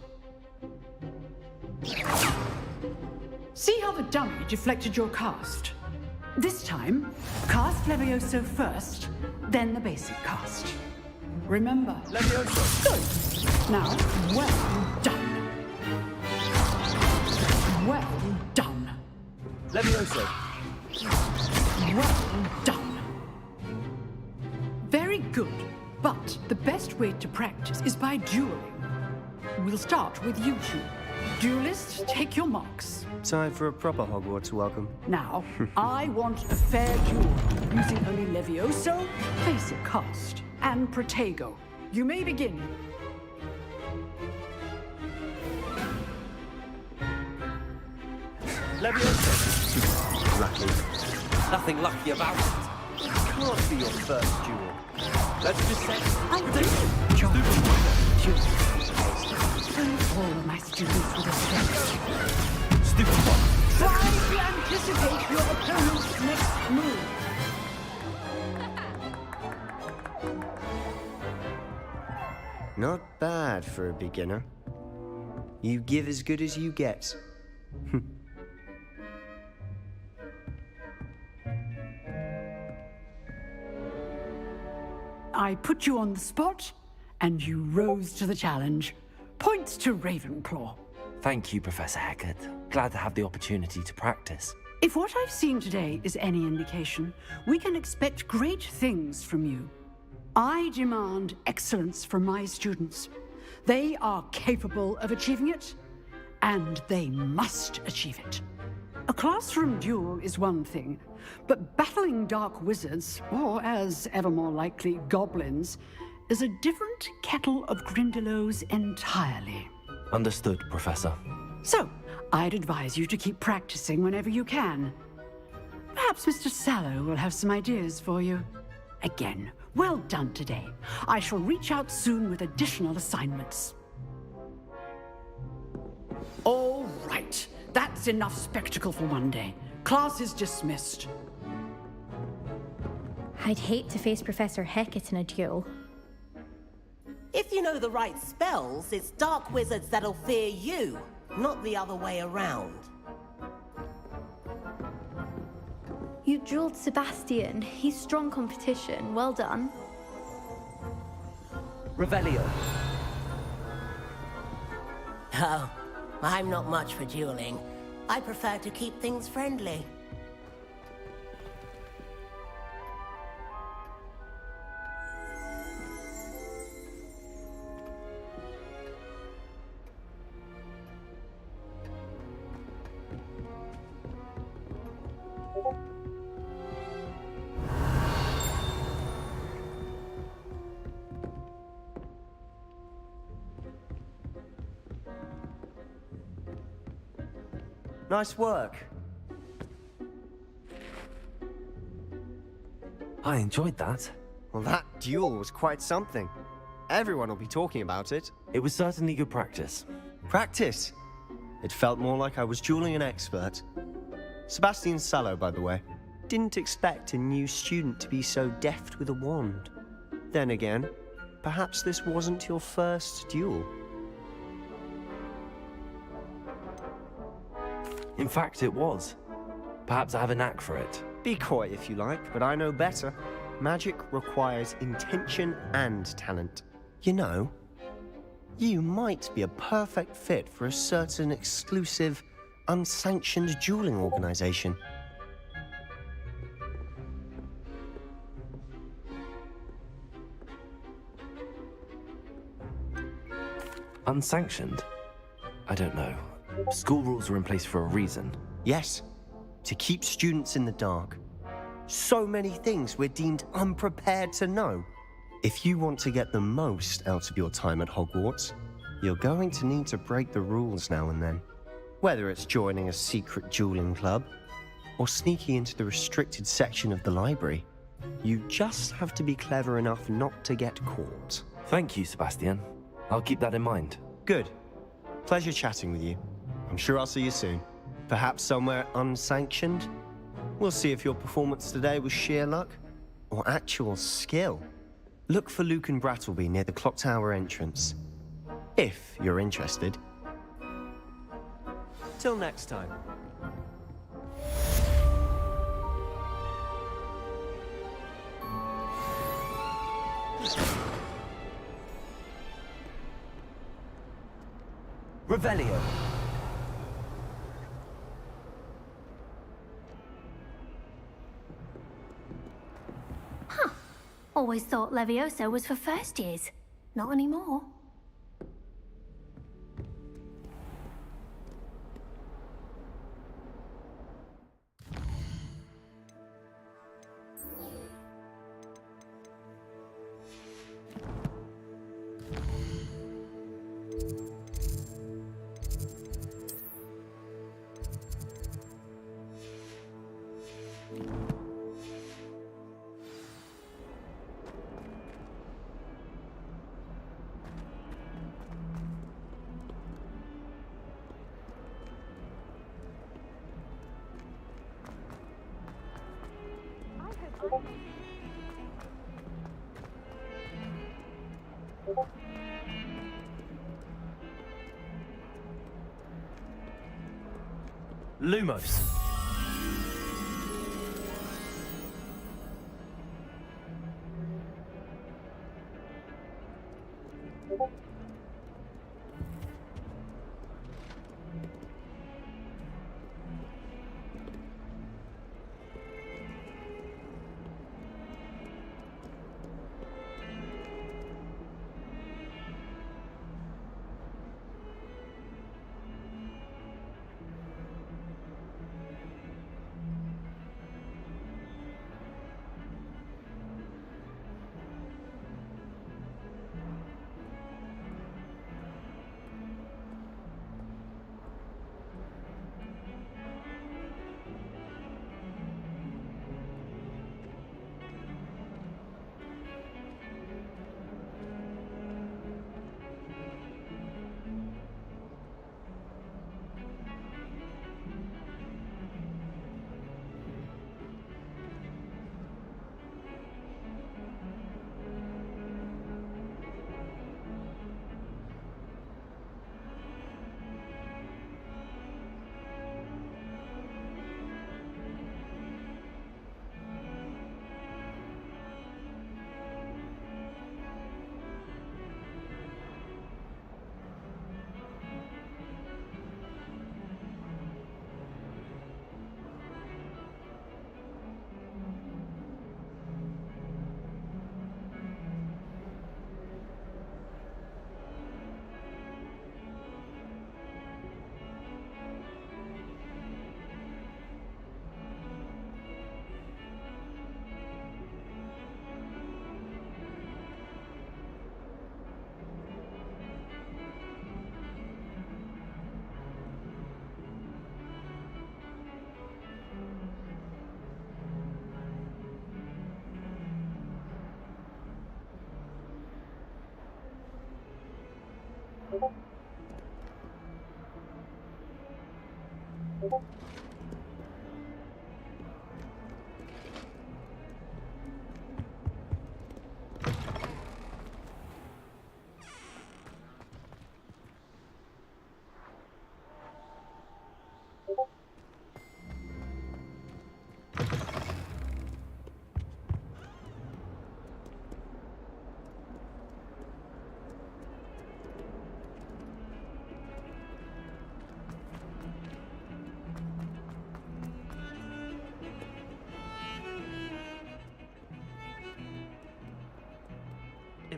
See how the dummy deflected your cast? This time, cast Levioso first, then the basic cast. Remember. Levioso. Good. Now, well done. Well done. Levioso. Well done. Very good. But the best way to practice is by dueling. We'll start with you two. Duelists, take your marks. Time for a proper Hogwarts welcome. Now, I want a fair duel, using only Levioso, basic cast, and Protego. You may begin. Levioso. Lucky. Nothing lucky about it. Can't be your first duel. Let's just say... I do. John. All of my students will respect. Stupid one. Try to anticipate your opponent's next move. Not bad for a beginner. You give as good as you get. I put you on the spot, and you rose to the challenge. Points to Ravenclaw. Thank you, Professor Hecat. Glad to have the opportunity to practice. If what I've seen today is any indication, we can expect great things from you. I demand excellence from my students. They are capable of achieving it, and they must achieve it. A classroom duel is one thing, but battling dark wizards, or as ever more likely, goblins, is a different kettle of Grindylows entirely. Understood, Professor. So, I'd advise you to keep practicing whenever you can. Perhaps Mr. Sallow will have some ideas for you. Again, well done today. I shall reach out soon with additional assignments. All right. That's enough spectacle for one day. Class is dismissed. I'd hate to face Professor Hecat in a duel. If you know the right spells, it's dark wizards that'll fear you, not the other way around. You drilled Sebastian. He's strong competition. Well done. Revelio. Oh, I'm not much for dueling. I prefer to keep things friendly. Nice work. I enjoyed that. Well, that duel was quite something. Everyone will be talking about it. It was certainly good practice. Practice? It felt more like I was dueling an expert. Sebastian Sallow, by the way. didn't expect a new student to be so deft with a wand. Then again, perhaps this wasn't your first duel. In fact, it was. Perhaps I have a knack for it. Be coy if you like, but I know better. Magic requires intention and talent. You know, you might be a perfect fit for a certain exclusive, unsanctioned dueling organization. Unsanctioned? I don't know. School rules are in place for a reason. Yes, to keep students in the dark. So many things we're deemed unprepared to know. If you want to get the most out of your time at Hogwarts, you're going to need to break the rules now and then. Whether it's joining a secret dueling club, or sneaking into the restricted section of the library, you just have to be clever enough not to get caught. Thank you, Sebastian. I'll keep that in mind. Good. Pleasure chatting with you. I'm sure I'll see you soon. Perhaps somewhere unsanctioned? We'll see if your performance today was sheer luck or actual skill. Look for Luke and Brattleby near the clock tower entrance, if you're interested. Till next time. Revelio. Always thought Levioso was for first years. Not anymore. Lumos.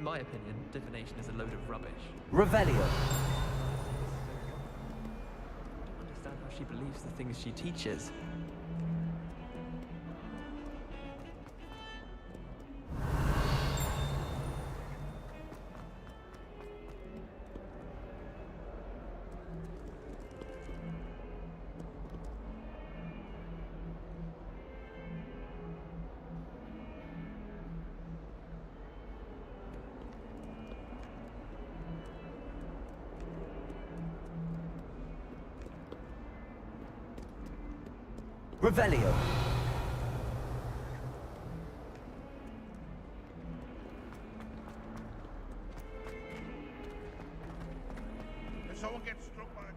In my opinion, divination is a load of rubbish. Revelio. I don't understand how she believes the things she teaches. Revelio. If someone gets struck by a...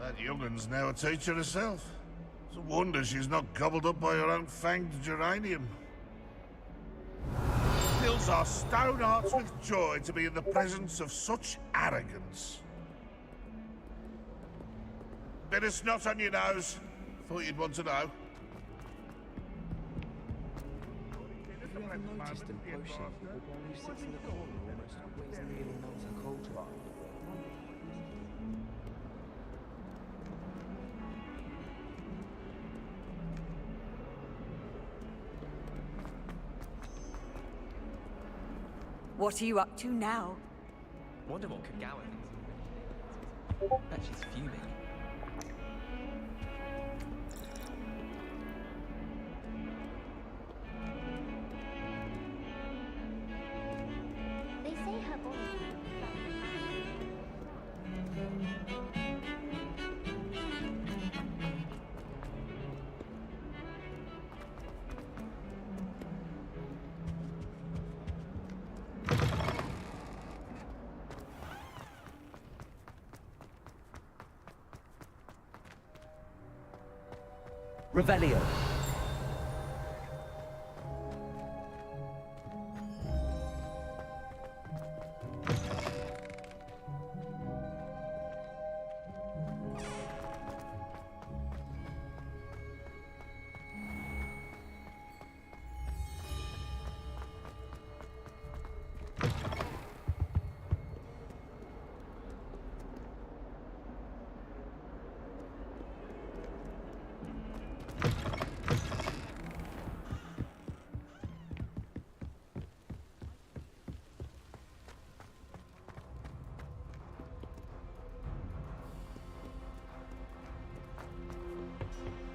That young'un's now a teacher herself. It's a wonder she's not gobbled up by her own fanged geranium. Fills our stone hearts with joy to be in the presence of such arrogance. Bit of snot on your nose. Thought you'd want to know. Have you ever noticed in potions the one who sits in the corner almost always nearly melts a cauldron? What are you up to now? Wonder what Kagawa thinks. Bet she's fuming. They say her body Revelio.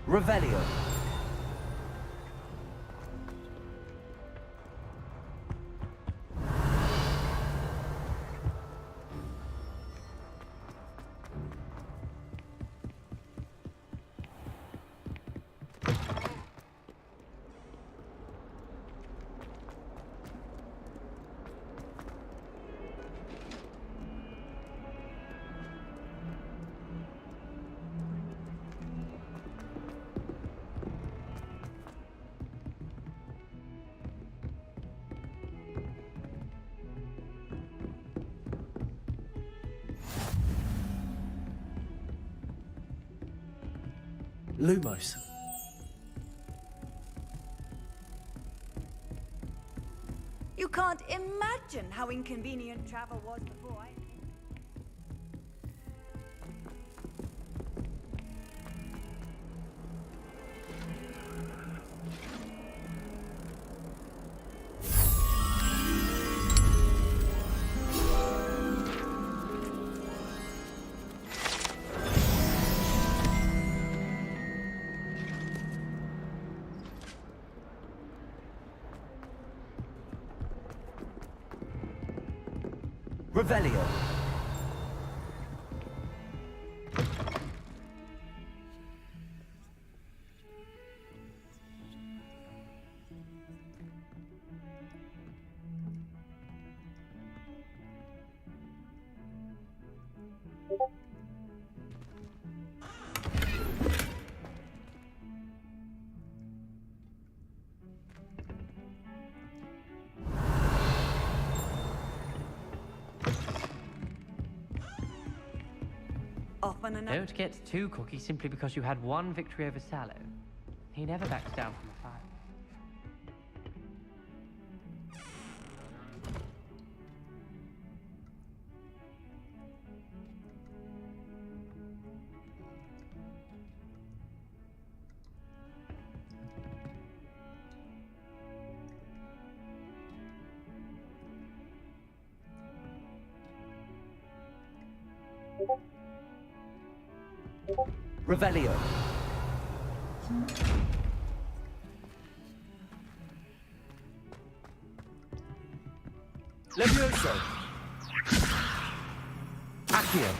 Revelio. Lumos. You can't imagine how inconvenient travel was before I... Revelio. Off on another... Don't get too cocky simply because you had one victory over Sallow. He never backs down from a fight. Revelio. Levioso. Accio.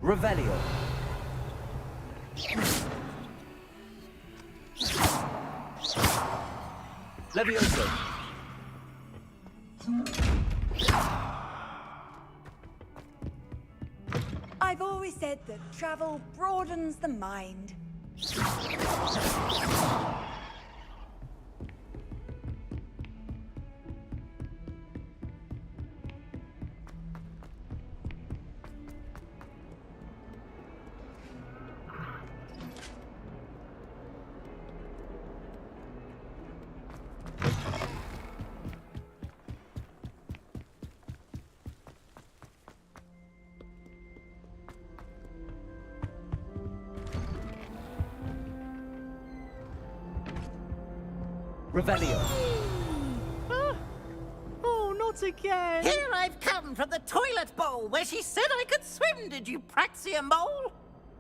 Revelio. Levioso. I've always said that travel broadens the mind. Revelio. Oh, not again! Here I've come from the toilet bowl where she said I could swim, did you praxia mole?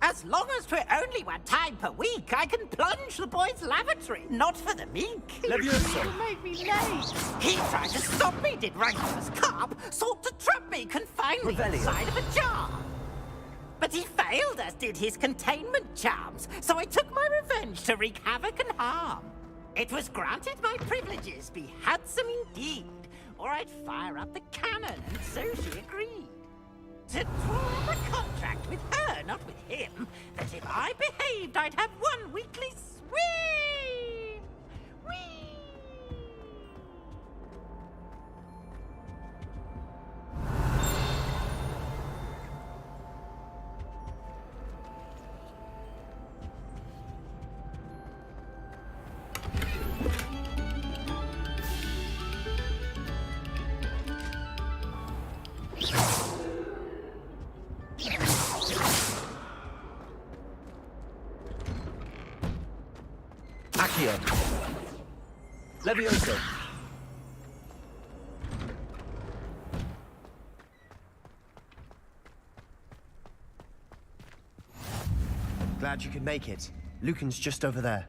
As long as 'twere only one time per week, I can plunge the boys' lavatory, not for the meek. Levioso. You make me late. He tried to stop me, did rancorous carp, sought to trap me, confine me Revelio. inside of a jar. But he failed, as did his containment charms, so I took my revenge to wreak havoc and harm. It was granted my privileges be handsome indeed, or I'd fire up the cannon, and so she agreed. To draw up a contract with her, not with him, that if I behaved, I'd have one weekly swim! Whee! Accio. Levioso. Glad you could make it. Lucan's just over there.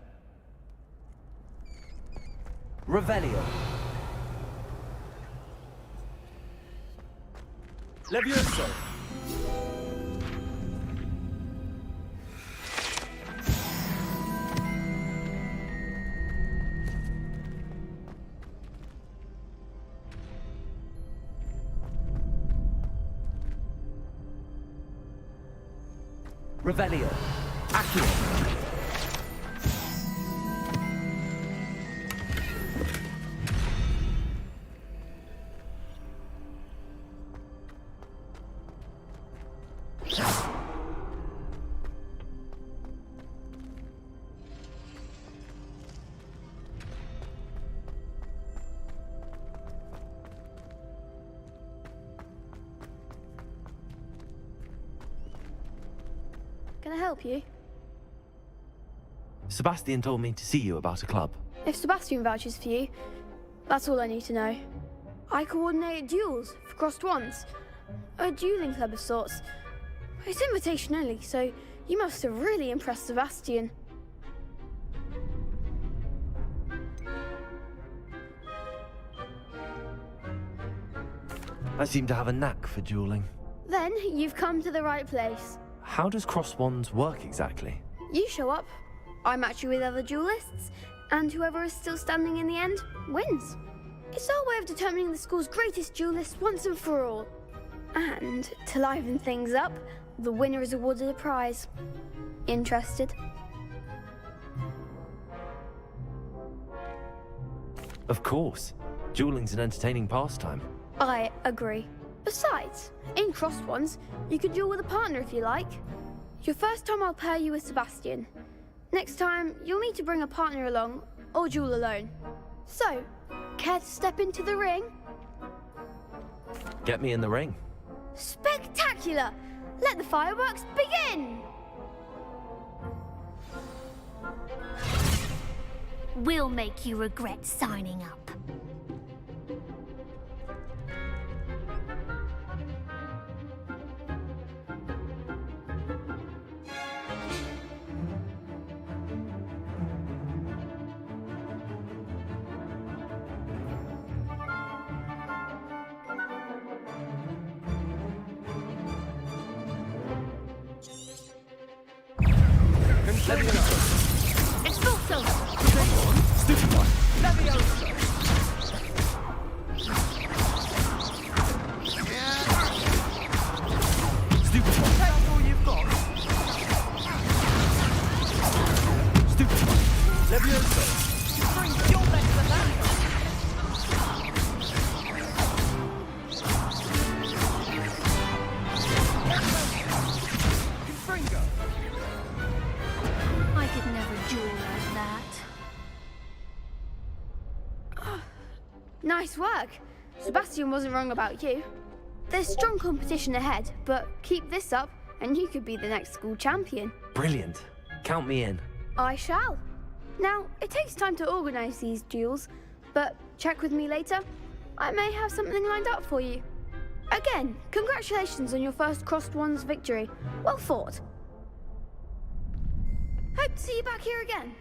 Revelio. Levioso. Revelio. Accio. Can I help you? Sebastian told me to see you about a club. If Sebastian vouches for you, that's all I need to know. I coordinate duels for crossed wands. A dueling club of sorts. It's invitation only, so you must have really impressed Sebastian. I seem to have a knack for dueling. Then you've come to the right place. How does cross wands work exactly? You show up, I match you with other duelists, and whoever is still standing in the end wins. It's our way of determining the school's greatest duelist once and for all. And to liven things up, the winner is awarded a prize. Interested? Of course. Dueling's an entertaining pastime. I agree. Besides, in crossed ones, you could duel with a partner if you like. Your first time I'll pair you with Sebastian. Next time, you'll need to bring a partner along, or duel alone. So, care to step into the ring? Get me in the ring. Spectacular! Let the fireworks begin! We'll make you regret signing up. Expulso! Stupid one. Stupid one. That's all you've got. Stupid one. Levioso. You're better than that. I could never duel like that. Nice work. Sebastian wasn't wrong about you. There's strong competition ahead, but keep this up and you could be the next school champion. Brilliant. Count me in. I shall. Now, it takes time to organise these duels, but check with me later. I may have something lined up for you. Again, congratulations on your first Crossed Ones victory. Well fought. Hope to see you back here again.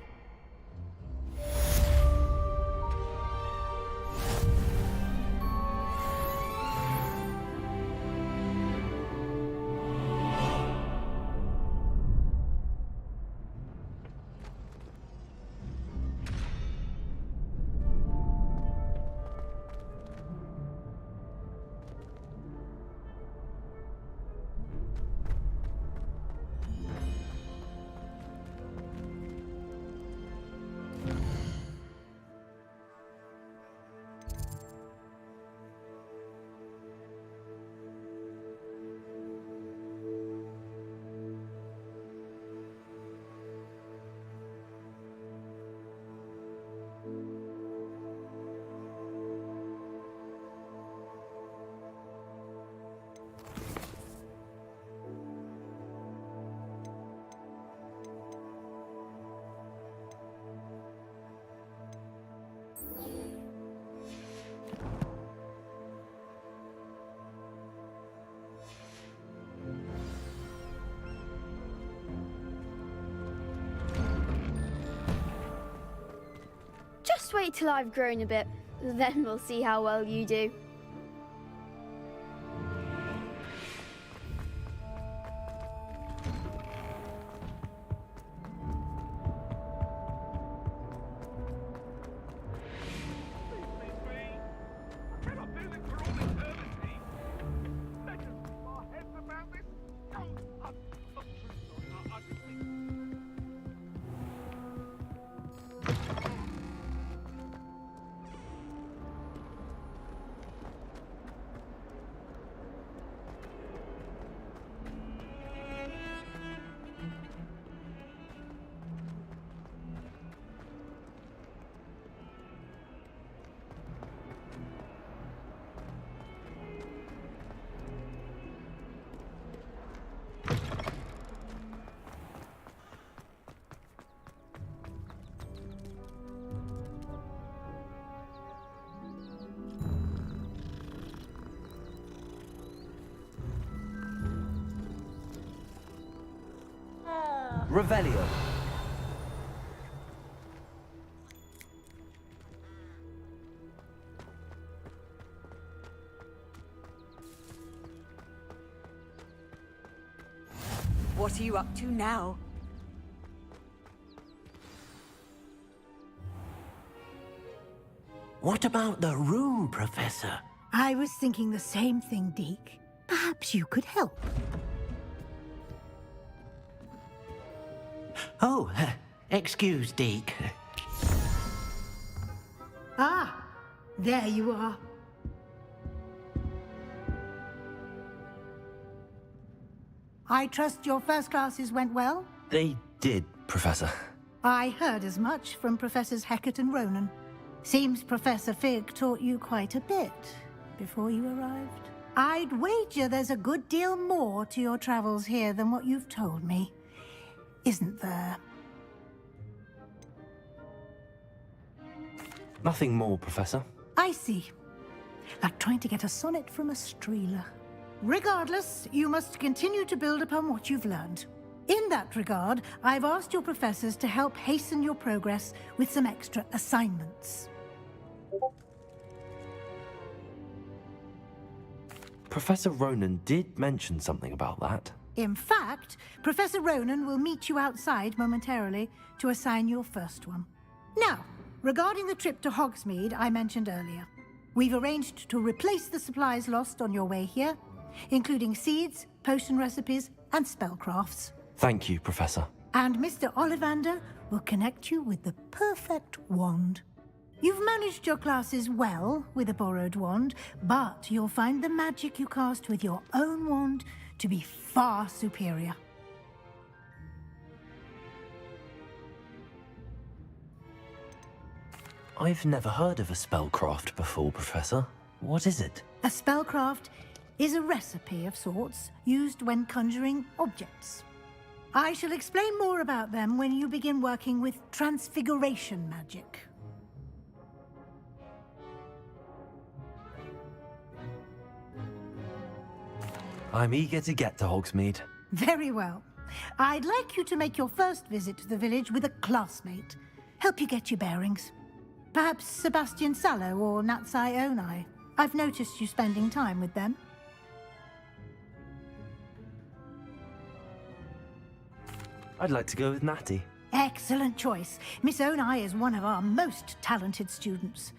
Just wait till I've grown a bit, then we'll see how well you do. Revelio. What are you up to now? What about the room, Professor? I was thinking the same thing, Deke. Perhaps you could help. Oh, excuse, Deke. Ah, There you are. I trust your first classes went well? They did, Professor. I heard as much from Professors Hecat and Ronan. Seems Professor Fig taught you quite a bit before you arrived. I'd wager there's a good deal more to your travels here than what you've told me. Isn't there? Nothing more, Professor. I see. Like trying to get a sonnet from a streeler. Regardless, you must continue to build upon what you've learned. In that regard, I've asked your professors to help hasten your progress with some extra assignments. Professor Ronan did mention something about that. In fact, Professor Ronan will meet you outside momentarily to assign your first one. Now, regarding the trip to Hogsmeade I mentioned earlier, we've arranged to replace the supplies lost on your way here, including seeds, potion recipes, and spellcrafts. Thank you, Professor. And Mr. Ollivander will connect you with the perfect wand. You've managed your classes well with a borrowed wand, but you'll find the magic you cast with your own wand to be far superior. I've never heard of a spellcraft before, Professor. What is it? A spellcraft is a recipe of sorts used when conjuring objects. I shall explain more about them when you begin working with transfiguration magic. I'm eager to get to Hogsmeade. Very well. I'd like you to make your first visit to the village with a classmate. Help you get your bearings. Perhaps Sebastian Sallow or Natsai Onai. I've noticed you spending time with them. I'd like to go with Natty. Excellent choice. Miss Onai is one of our most talented students.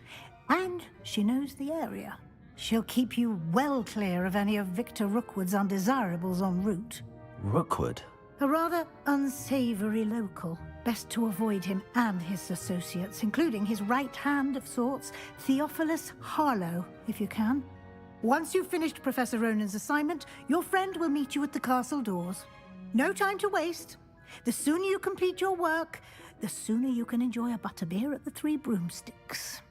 And she knows the area. She'll keep you well clear of any of Victor Rookwood's undesirables en route. Rookwood? A rather unsavory local. Best to avoid him and his associates, including his right hand of sorts, Theophilus Harlow, if you can. Once you've finished Professor Ronan's assignment, your friend will meet you at the castle doors. No time to waste. The sooner you complete your work, the sooner you can enjoy a butterbeer at the Three Broomsticks.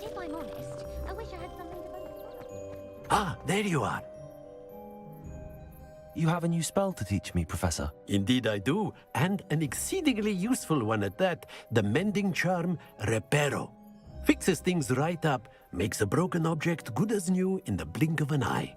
If I'm honest, I wish I had something to run. Ah, there you are. You have a new spell to teach me, Professor. Indeed I do, and an exceedingly useful one at that, the mending charm Reparo. Fixes things right up, makes a broken object good as new in the blink of an eye.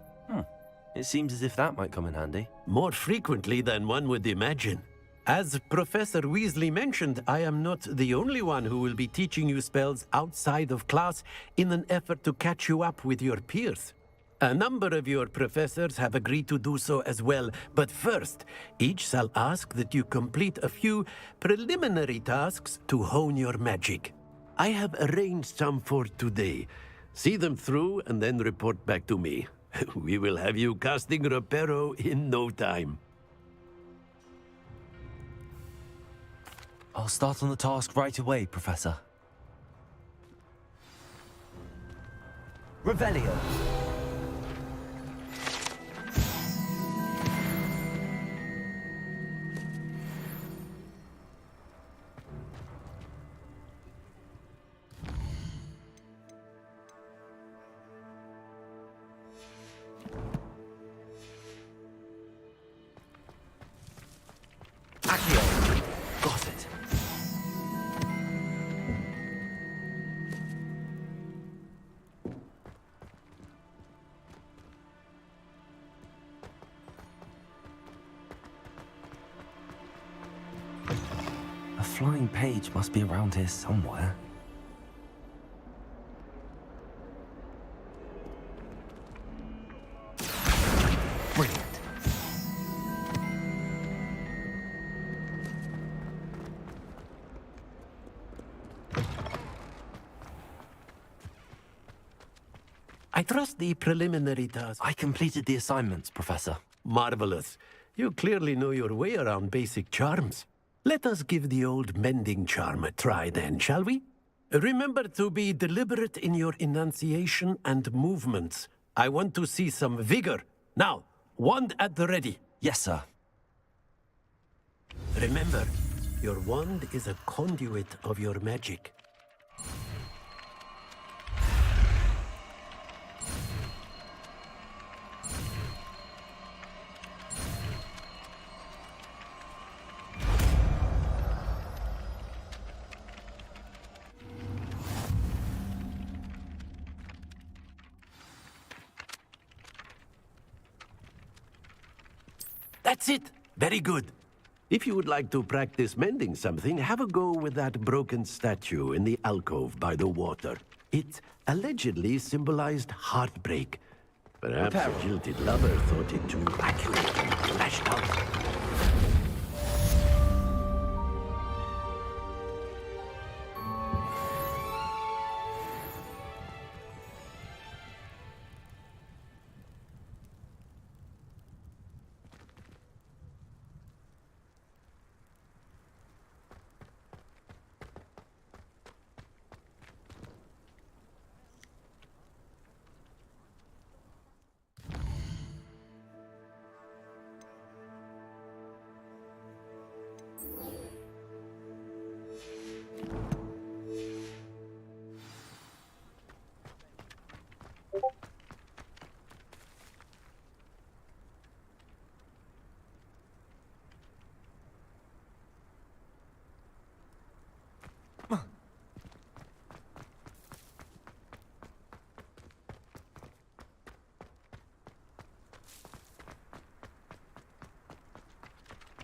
It seems as if that might come in handy. More frequently than one would imagine. As Professor Weasley mentioned, I am not the only one who will be teaching you spells outside of class in an effort to catch you up with your peers. A number of your professors have agreed to do so as well, but first, each shall ask that you complete a few preliminary tasks to hone your magic. I have arranged some for today. See them through and then report back to me. We will have you casting Reparo in no time. I'll start on the task right away, Professor. Revelio. Accio. Got it. flying page must be around here somewhere. Brilliant. I trust the preliminary task. I completed the assignments, Professor. Marvelous. You clearly know your way around basic charms. Let us give the old mending charm a try then, shall we? Remember to be deliberate in your enunciation and movements. I want to see some vigor. Now, wand at the ready. Yes, sir. Remember, your wand is a conduit of your magic. That's it! Very good. If you would like to practice mending something, have a go with that broken statue in the alcove by the water. It allegedly symbolized heartbreak. Perhaps a jilted lover thought it too accurate and lashed out.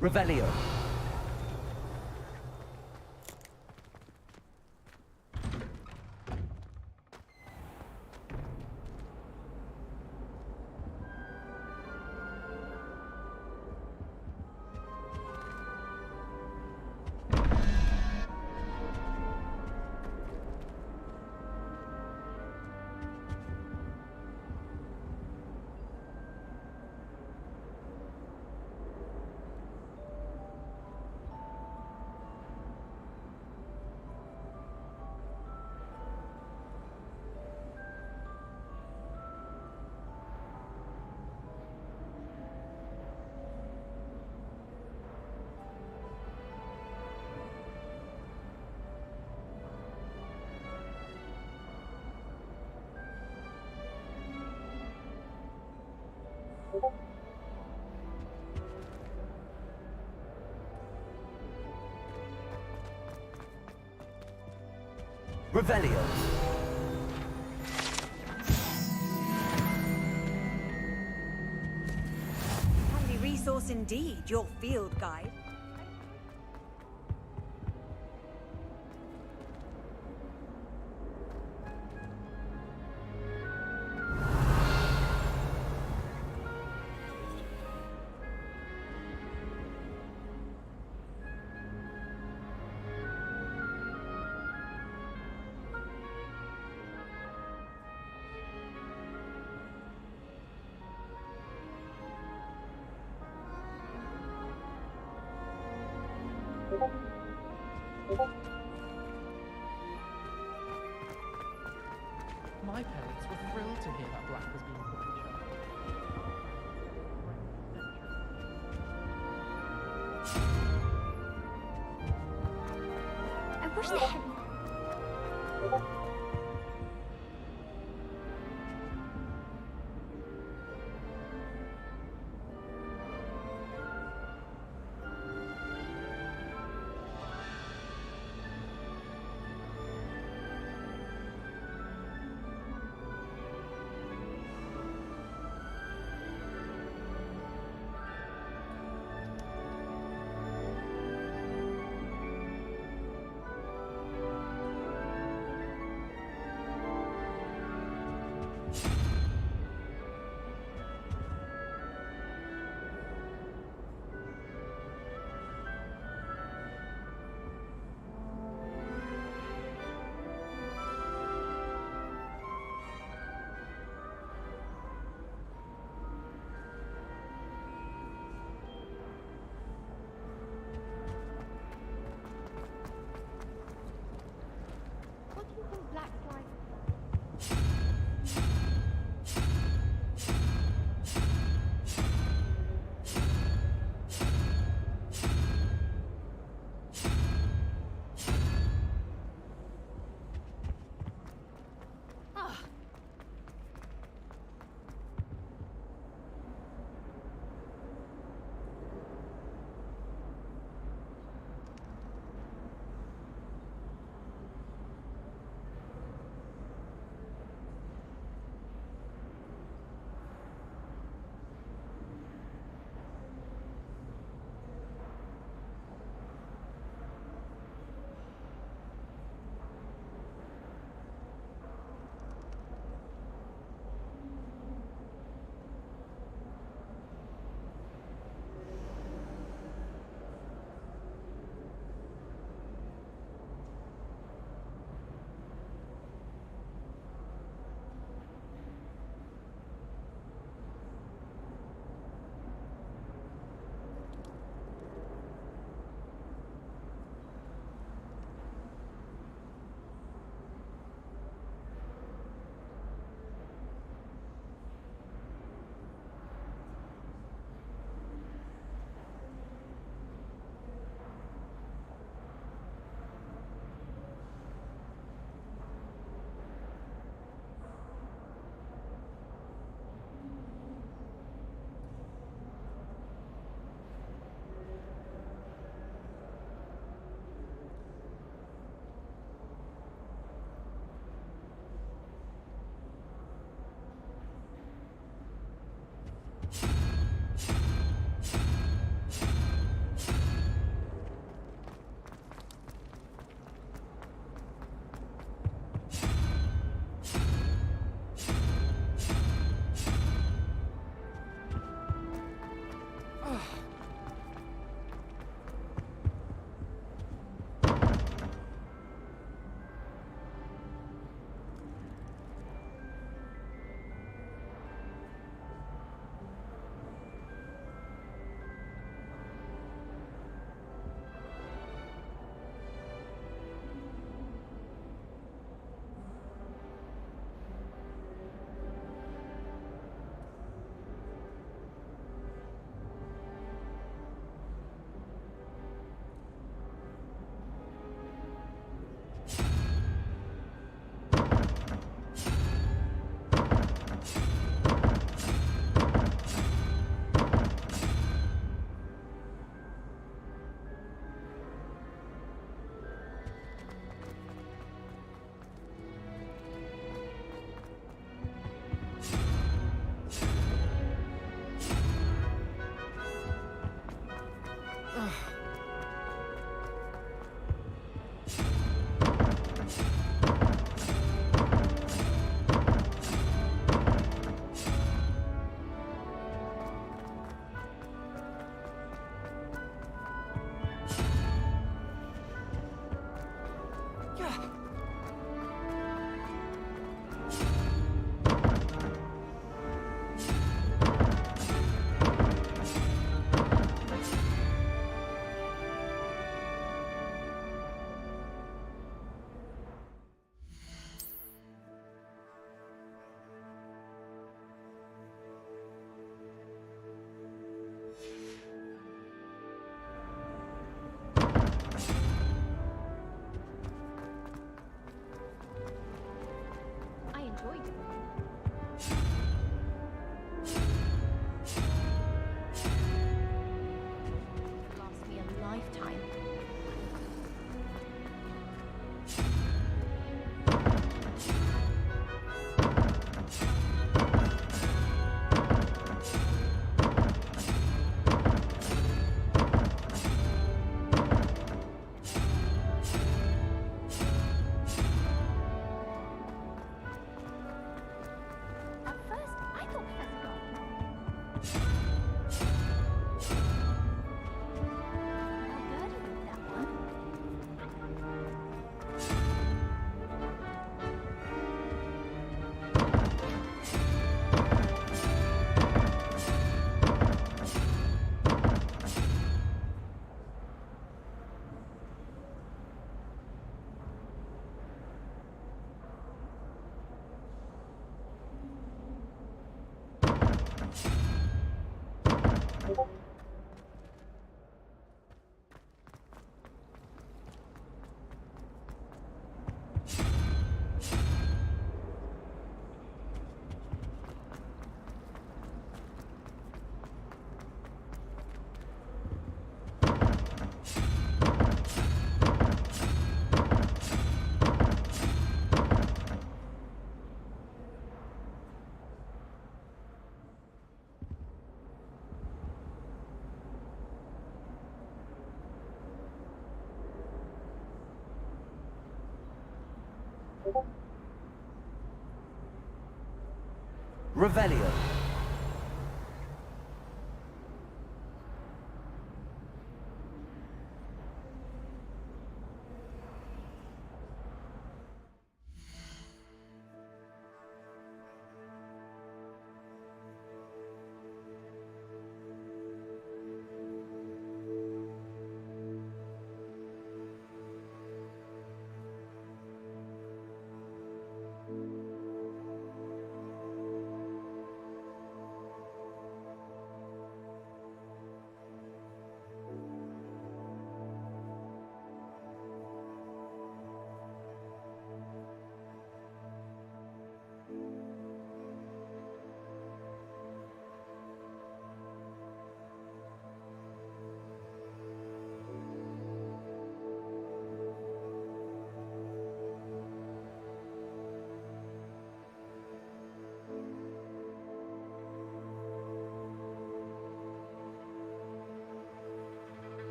Revelio. Revelio. Handy resource indeed, your field guide. My parents were thrilled to hear that Black was being put in charge. I wish they had... Revelio.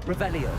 Revelio.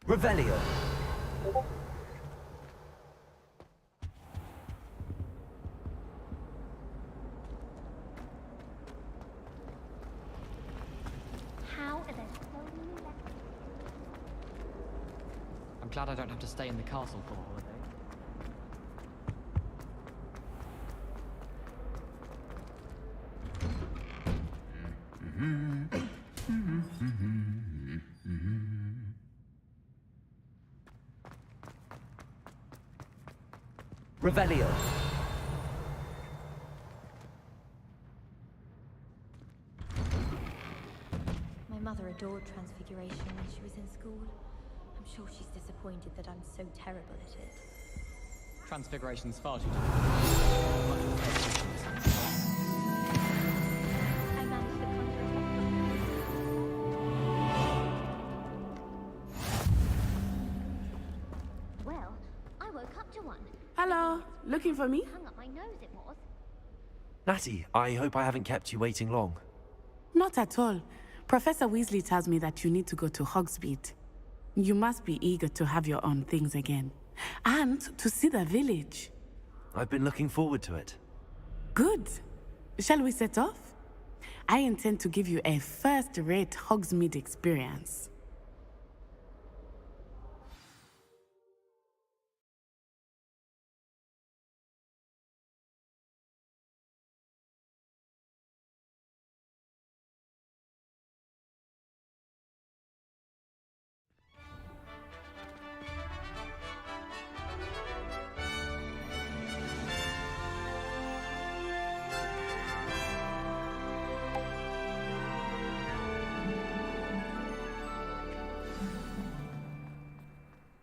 Revelio. How are there so many left? I'm glad I don't have to stay in the castle for a holiday. Revelio. My mother adored Transfiguration when she was in school. I'm sure she's disappointed that I'm so terrible at it. Transfiguration's far too difficult. Much more efficient. I managed to conjure a Well, I woke up to one. Hello, looking for me? Hung up my nose, it was. Natty, I hope I haven't kept you waiting long. Not at all. Professor Weasley tells me that you need to go to Hogsmeade. You must be eager to have your own things again. And to see the village. I've been looking forward to it. Good. Shall we set off? I intend to give you a first-rate Hogsmeade experience.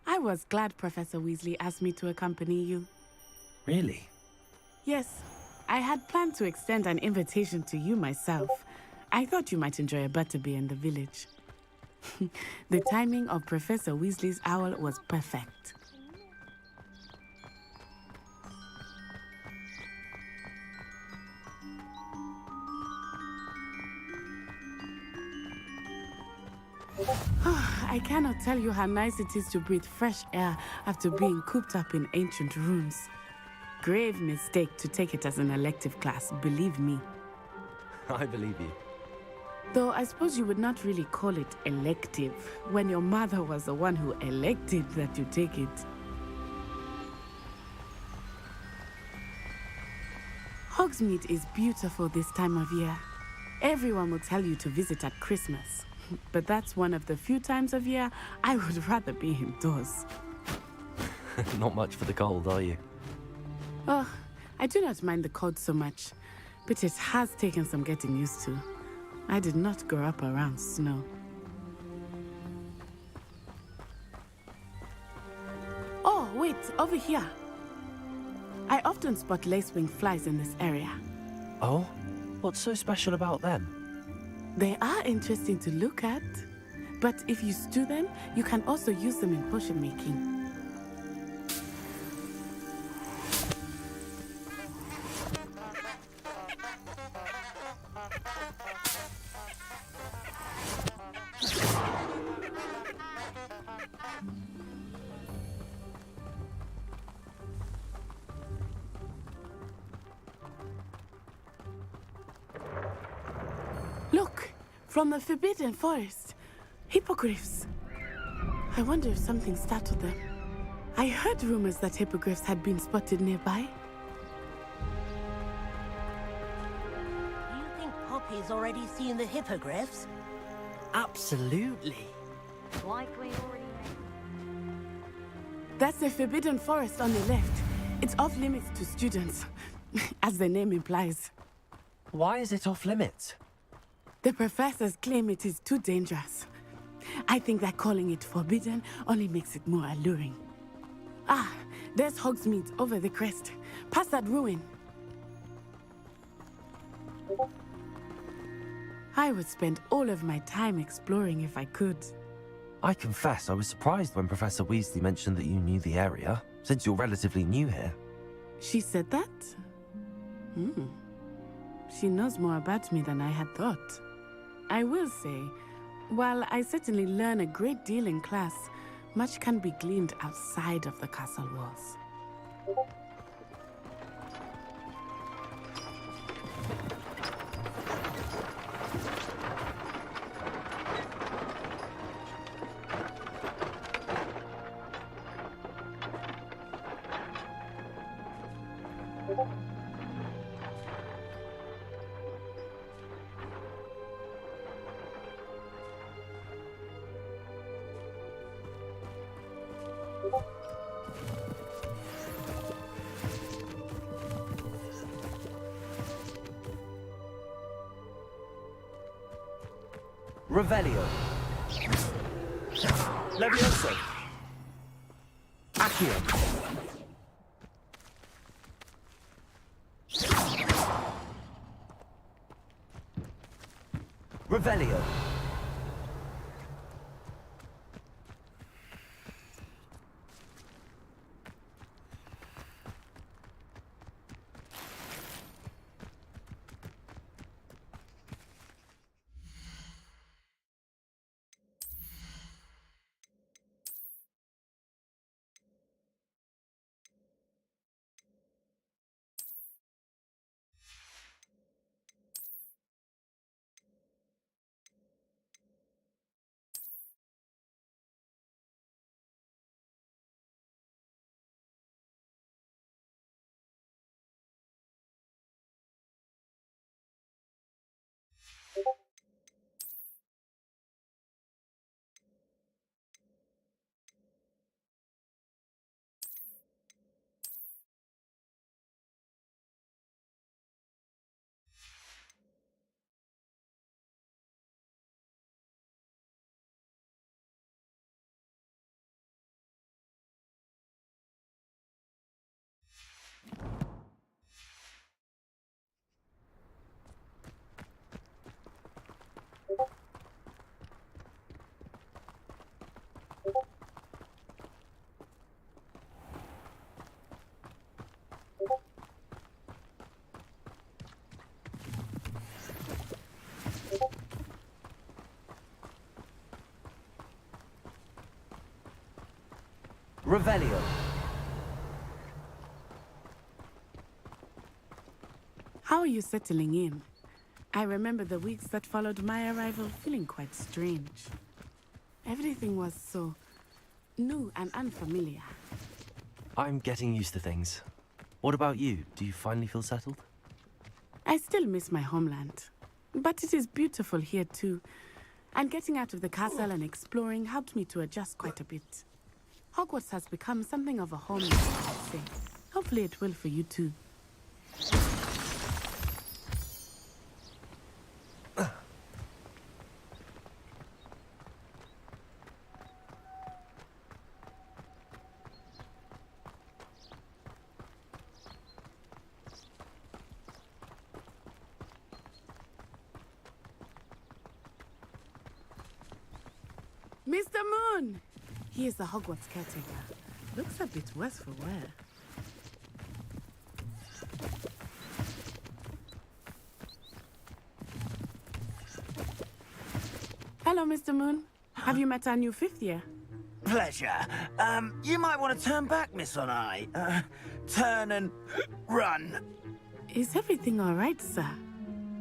I was glad Professor Weasley asked me to accompany you. Really? Yes, I had planned to extend an invitation to you myself. I thought you might enjoy a butterbeer in the village. The timing of Professor Weasley's owl was perfect. I cannot tell you how nice it is to breathe fresh air after being cooped up in ancient rooms. Grave mistake to take it as an elective class, believe me. I believe you. Though I suppose you would not really call it elective when your mother was the one who elected that you take it. Hogsmeade is beautiful this time of year. Everyone will tell you to visit at Christmas. But that's one of the few times of year I would rather be indoors. Not much for the cold, are you? Oh, I do not mind the cold so much, but it has taken some getting used to. I did not grow up around snow. Oh, wait, over here. I often spot lacewing flies in this area. Oh? What's so special about them? They are interesting to look at, but if you stew them, you can also use them in potion making. Look, from the Forbidden Forest. Hippogriffs. I wonder if something startled them. I heard rumors that hippogriffs had been spotted nearby. Do you think Poppy's already seen the hippogriffs? Absolutely. Likely already That's the Forbidden Forest on the left. It's off limits to students, as the name implies. Why is it off limits? The professors claim it is too dangerous. I think that calling it forbidden only makes it more alluring. Ah, there's Hogsmeade over the crest. Past that ruin. I would spend all of my time exploring if I could. I confess I was surprised when Professor Weasley mentioned that you knew the area, since you're relatively new here. She said that? She knows more about me than I had thought. I will say, while I certainly learn a great deal in class, much can be gleaned outside of the castle walls. Revelio. Levioso. Accio. Revelio. Revelio. How are you settling in? I remember the weeks that followed my arrival feeling quite strange. Everything was so new and unfamiliar. I'm getting used to things. What about you? Do you finally feel settled? I still miss my homeland, but it is beautiful here too. And getting out of the castle and exploring helped me to adjust quite a bit. Hogwarts has become something of a home now, I'd say. Hopefully it will for you too. Mr. Moon! He is the Hogwarts caretaker. Looks a bit worse for wear. Hello, Mr. Moon. Have you met our new fifth year? Pleasure. You might want to turn back, Miss Onai. Turn and run. Is everything all right, sir?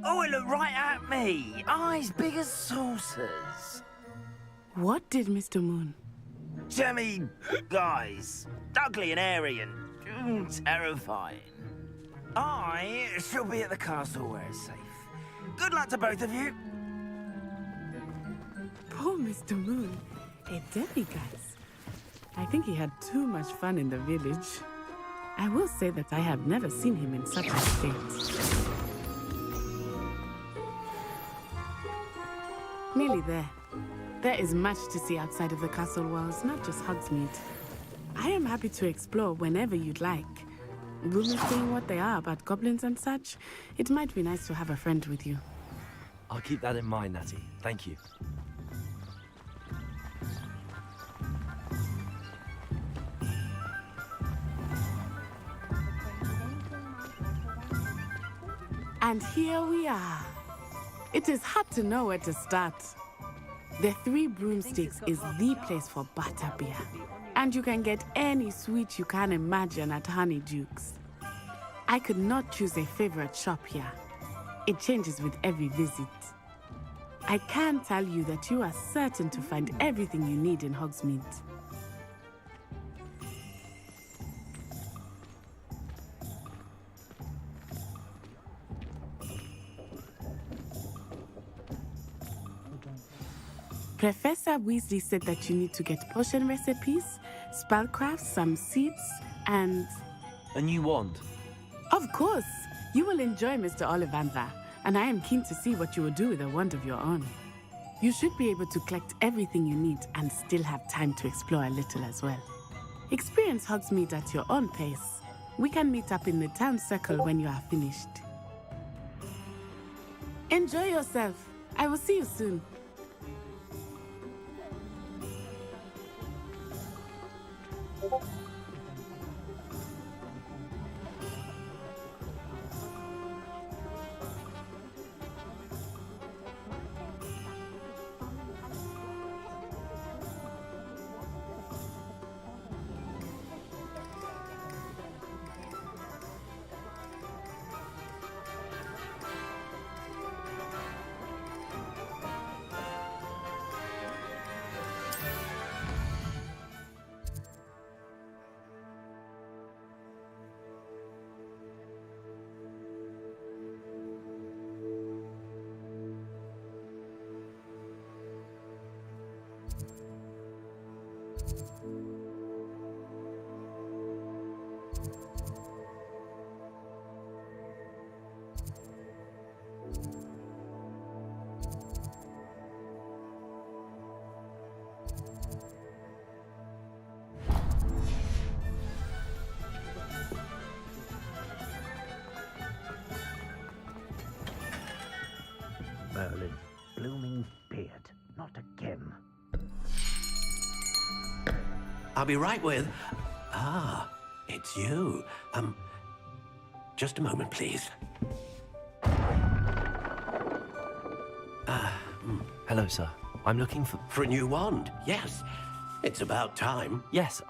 Oh, it looked right at me. Eyes big as saucers. What did Mr. Moon? Jemmy, guys. Ugly and airy and terrifying. I shall be at the castle where it's safe. Good luck to both of you. Poor Mr. Moon. A demiguise. I think he had too much fun in the village. I will say that I have never seen him in such a state. Nearly there. There is much to see outside of the castle walls, not just Hogsmeade. I am happy to explore whenever you'd like. Rumors saying what they are about goblins and such, it might be nice to have a friend with you. I'll keep that in mind, Natty. Thank you. And here we are. It is hard to know where to start. The Three Broomsticks is the place for butterbeer. And you can get any sweet you can imagine at Honeydukes. I could not choose a favorite shop here. It changes with every visit. I can tell you that you are certain to find everything you need in Hogsmeade. Professor Weasley said that you need to get potion recipes, spellcraft, some seeds, and... A new wand? Of course! You will enjoy Mr. Ollivander, and I am keen to see what you will do with a wand of your own. You should be able to collect everything you need and still have time to explore a little as well. Experience Hogsmeade at your own pace. We can meet up in the town circle when you are finished. Enjoy yourself. I will see you soon. Merlin, blooming beard, not again. I'll be right with... Ah, it's you. Just a moment, please. Hello, sir. I'm looking for... For a new wand, yes. It's about time. Yes,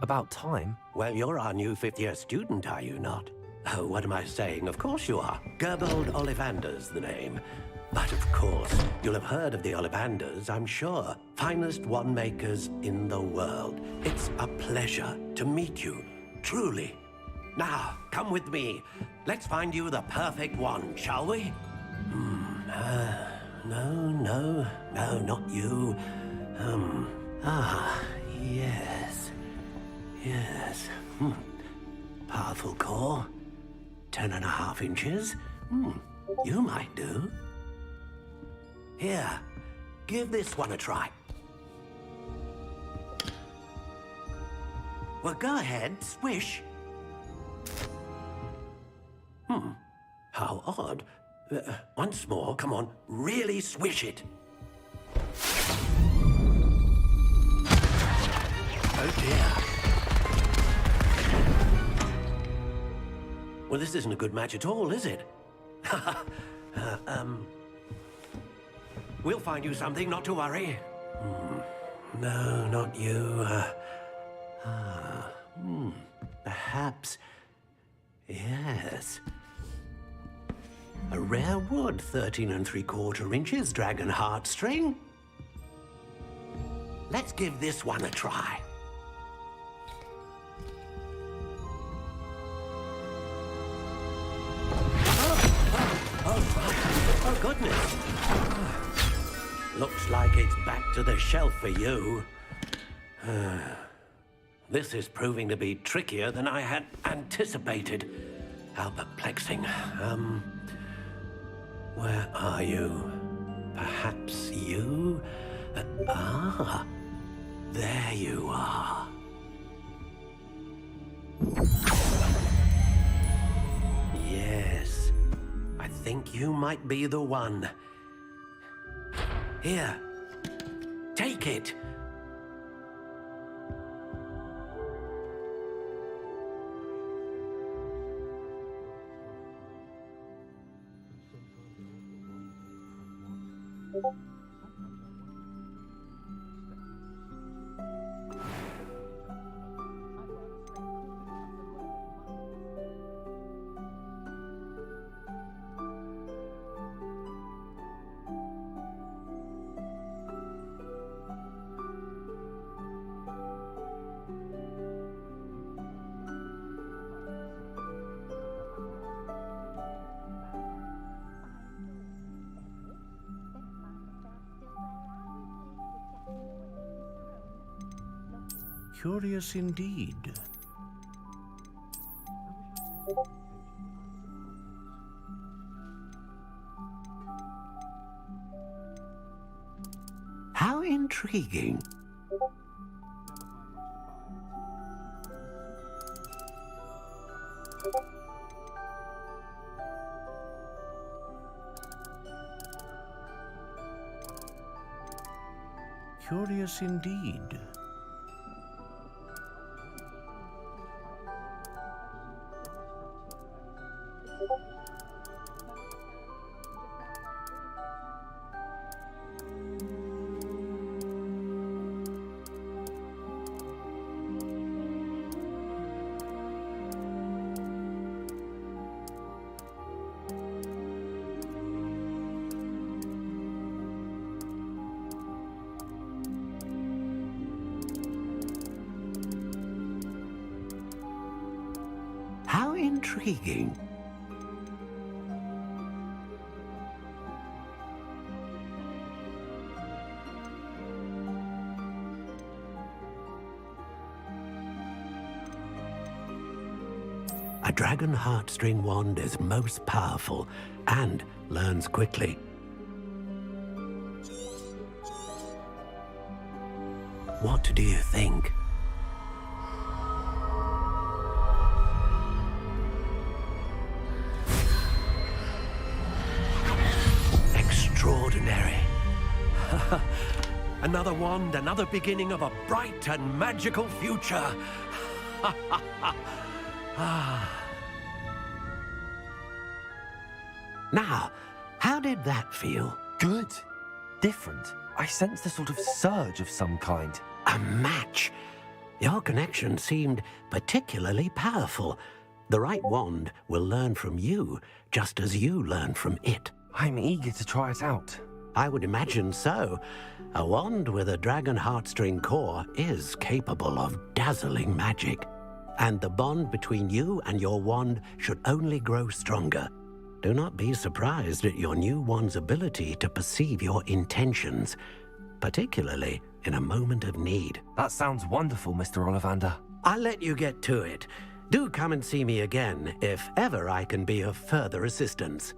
about time? Well, you're our new fifth-year student, are you not? Oh, what am I saying? Of course you are. Gerbold Ollivander's the name. But of course, you'll have heard of the Ollivanders, I'm sure. Finest wand makers in the world. It's a pleasure to meet you, truly. Now, come with me. Let's find you the perfect wand, shall we? No, not you. Yes. Powerful core. 10.5 inches. You might do. Here, give this one a try. Well, go ahead, swish. How odd. Once more, come on, really swish it. Oh dear. Well, this isn't a good match at all, is it? We'll find you something, not to worry. No, not you. Perhaps. Yes. A rare wood, 13 3/4 inches, dragon heartstring. Let's give this one a try. Oh, goodness. Looks like it's back to the shelf for you. This is proving to be trickier than I had anticipated. How perplexing. Where are you? Perhaps you? There you are. Yes, I think you might be the one. Here, take it. Curious indeed. How intriguing. Curious indeed. How intriguing. A dragon heartstring wand is most powerful and learns quickly. What do you think? Extraordinary. Another wand, another beginning of a bright and magical future. Now, how did that feel? Good. Different. I sensed a sort of surge of some kind. A match. Your connection seemed particularly powerful. The right wand will learn from you, just as you learn from it. I'm eager to try it out. I would imagine so. A wand with a dragon heartstring core is capable of dazzling magic. And the bond between you and your wand should only grow stronger. Do not be surprised at your new wand's ability to perceive your intentions, particularly in a moment of need. That sounds wonderful, Mr. Ollivander. I'll let you get to it. Do come and see me again if ever I can be of further assistance.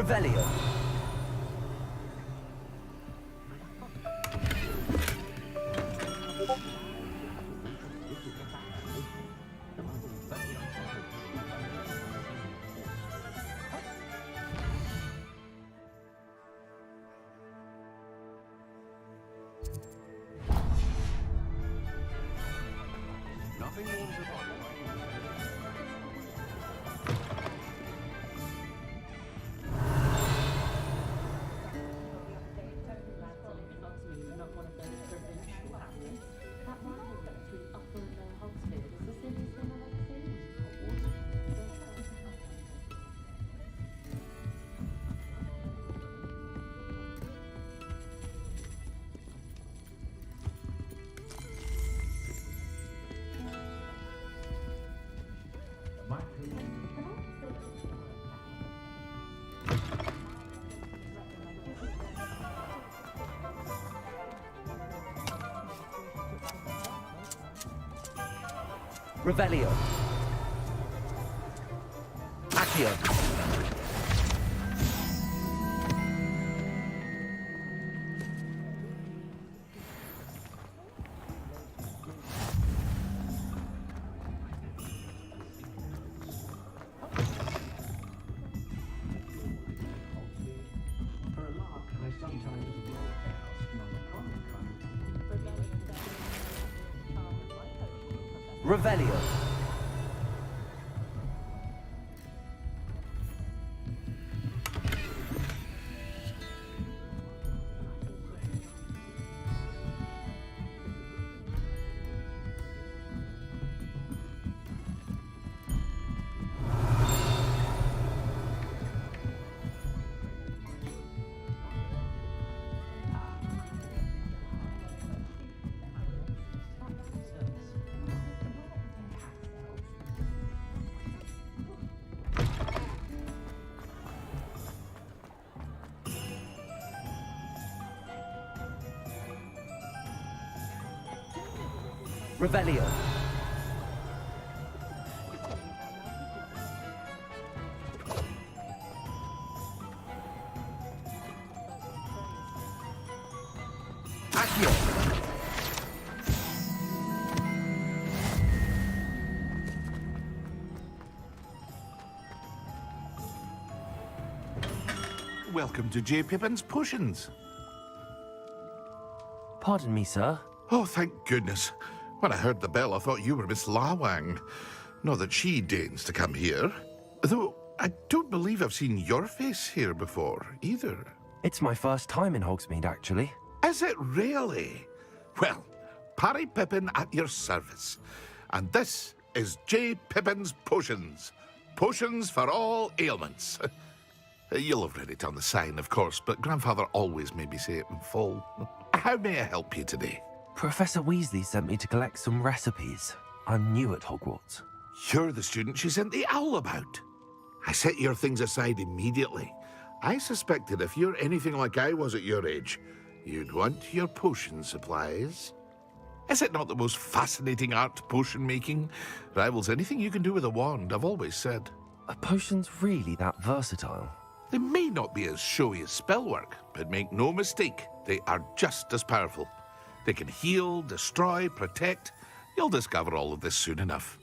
Revelio. Nothing warms the body. Revelio. Accio. Revelio. Revelio. Accio. Welcome to J. Pippin's Potions. Pardon me, sir. Oh, thank goodness. When I heard the bell, I thought you were Miss Lawang. Not that she deigns to come here. Though, I don't believe I've seen your face here before, either. It's my first time in Hogsmeade, actually. Is it really? Well, Parry Pippin at your service. And this is J. Pippin's Potions. Potions for all ailments. You'll have read it on the sign, of course, but Grandfather always made me say it in full. How may I help you today? Professor Weasley sent me to collect some recipes. I'm new at Hogwarts. You're the student she sent the owl about. I set your things aside immediately. I suspected if you're anything like I was at your age, you'd want your potion supplies. Is it not the most fascinating art, potion making? Rivals anything you can do with a wand, I've always said. Are potions really that versatile? They may not be as showy as spellwork, but make no mistake, they are just as powerful. They can heal, destroy, protect. You'll discover all of this soon enough.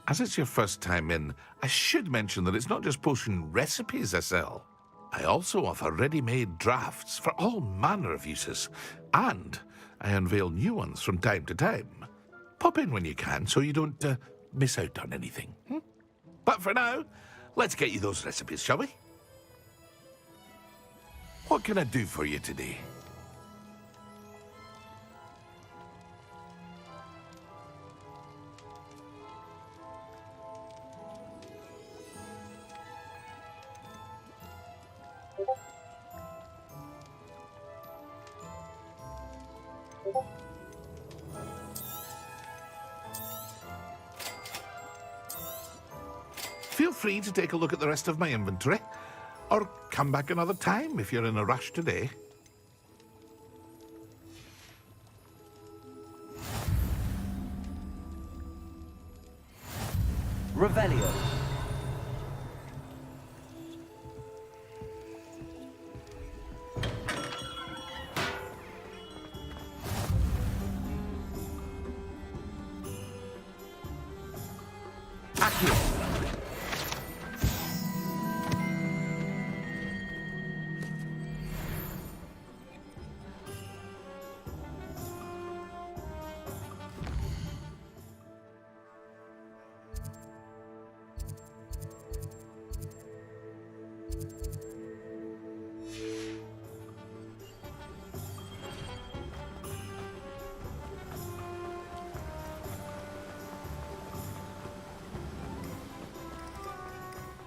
As it's your first time in, I should mention that it's not just potion recipes I sell. I also offer ready-made drafts for all manner of uses, and I unveil new ones from time to time. Pop in when you can so you don't miss out on anything. But for now, let's get you those recipes, shall we? What can I do for you today? Feel free to take a look at the rest of my inventory, or come back another time if you're in a rush today. Revelio. Accio!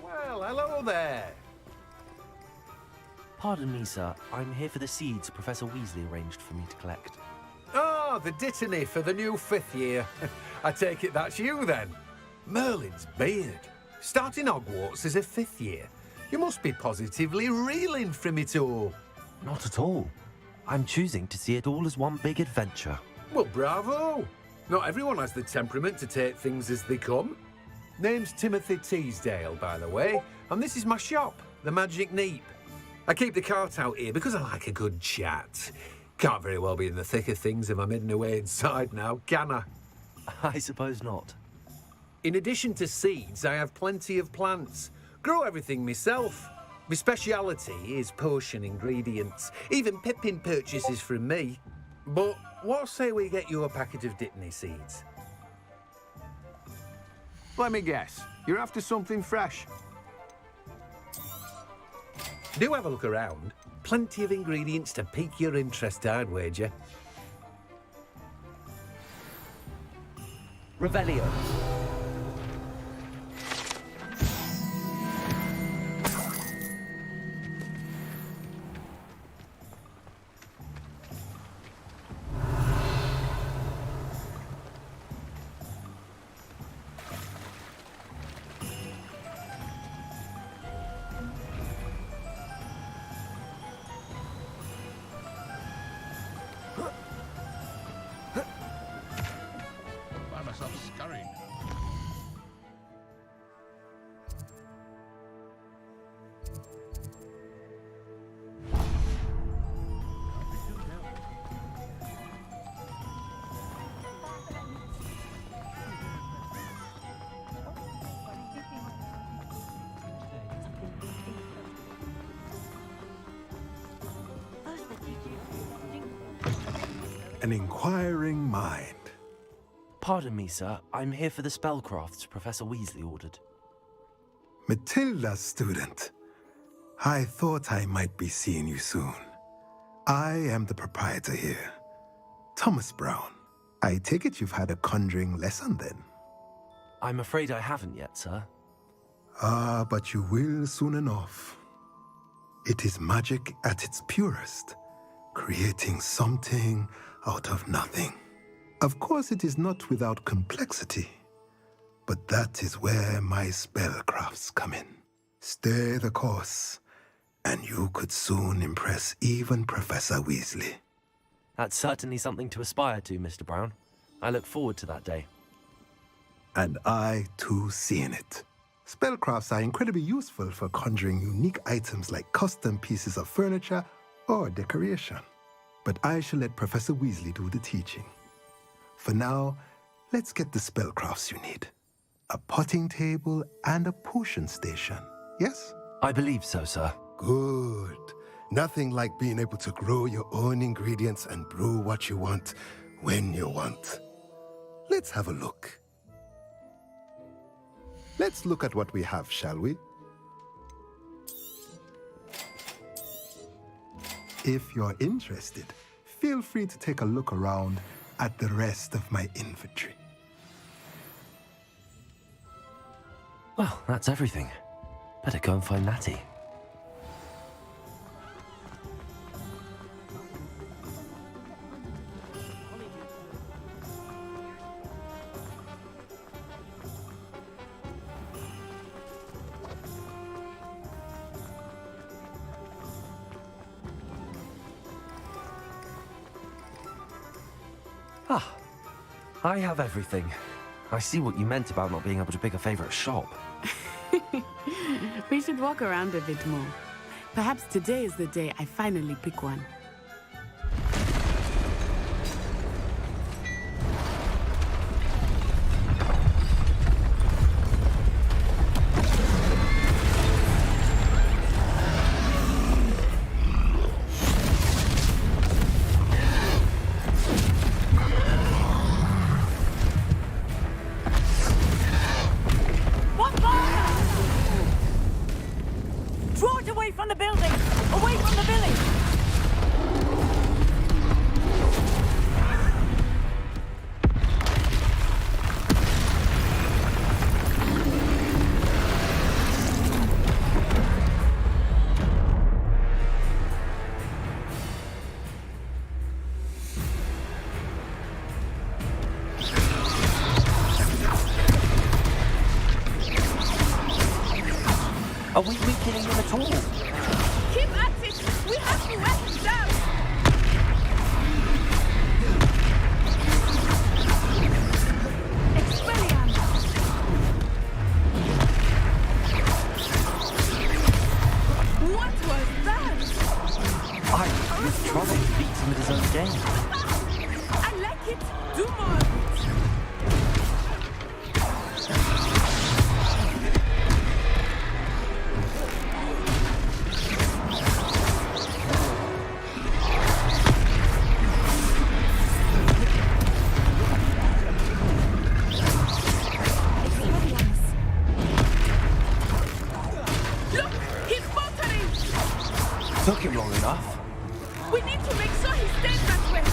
Well, hello there. Pardon me, sir. I'm here for the seeds Professor Weasley arranged for me to collect. Oh, the dittany for the new 5th year. I take it that's you then. Merlin's beard. Starting Hogwarts as a 5th year. You must be positively reeling from it all. Not at all. I'm choosing to see it all as one big adventure. Well, bravo. Not everyone has the temperament to take things as they come. Name's Timothy Teasdale, by the way, and this is my shop, the Magic Neep. I keep the cart out here because I like a good chat. Can't very well be in the thick of things if I'm hidden away inside now, can I? I suppose not. In addition to seeds, I have plenty of plants. Grow everything myself. My speciality is potion ingredients. Even Pippin purchases from me. But what say we get you a packet of Dittany seeds? Let me guess. You're after something fresh. Do have a look around. Plenty of ingredients to pique your interest, I'd wager. Revelio. Find myself scurrying. An inquiring mind. Pardon me, sir. I'm here for the spellcrafts Professor Weasley ordered. Matilda, student. I thought I might be seeing you soon. I am the proprietor here, Thomas Brown. I take it you've had a conjuring lesson then? I'm afraid I haven't yet, sir. Ah, but you will soon enough. It is magic at its purest, creating something out of nothing. Of course, it is not without complexity, but that is where my spellcrafts come in. Stay the course, and you could soon impress even Professor Weasley. That's certainly something to aspire to, Mr. Brown. I look forward to that day. And I, too, seeing it. Spellcrafts are incredibly useful for conjuring unique items like custom pieces of furniture or decoration. But I shall let Professor Weasley do the teaching. For now, let's get the spellcrafts you need. A potting table and a potion station, yes? I believe so, sir. Good. Nothing like being able to grow your own ingredients and brew what you want when you want. Let's have a look. Let's look at what we have, shall we? If you're interested, feel free to take a look around at the rest of my inventory. Well, that's everything. Better go and find Natty. Ah, I have everything. I see what you meant about not being able to pick a favorite shop. We should walk around a bit more. Perhaps today is the day I finally pick one. Are we weakening him at all? Keep at it! We have to wear him down! What was that? This troll beats him at his own game. I like it. Do more of it. Look, he's faltering. Took him long enough. We need to make sure he stays that way.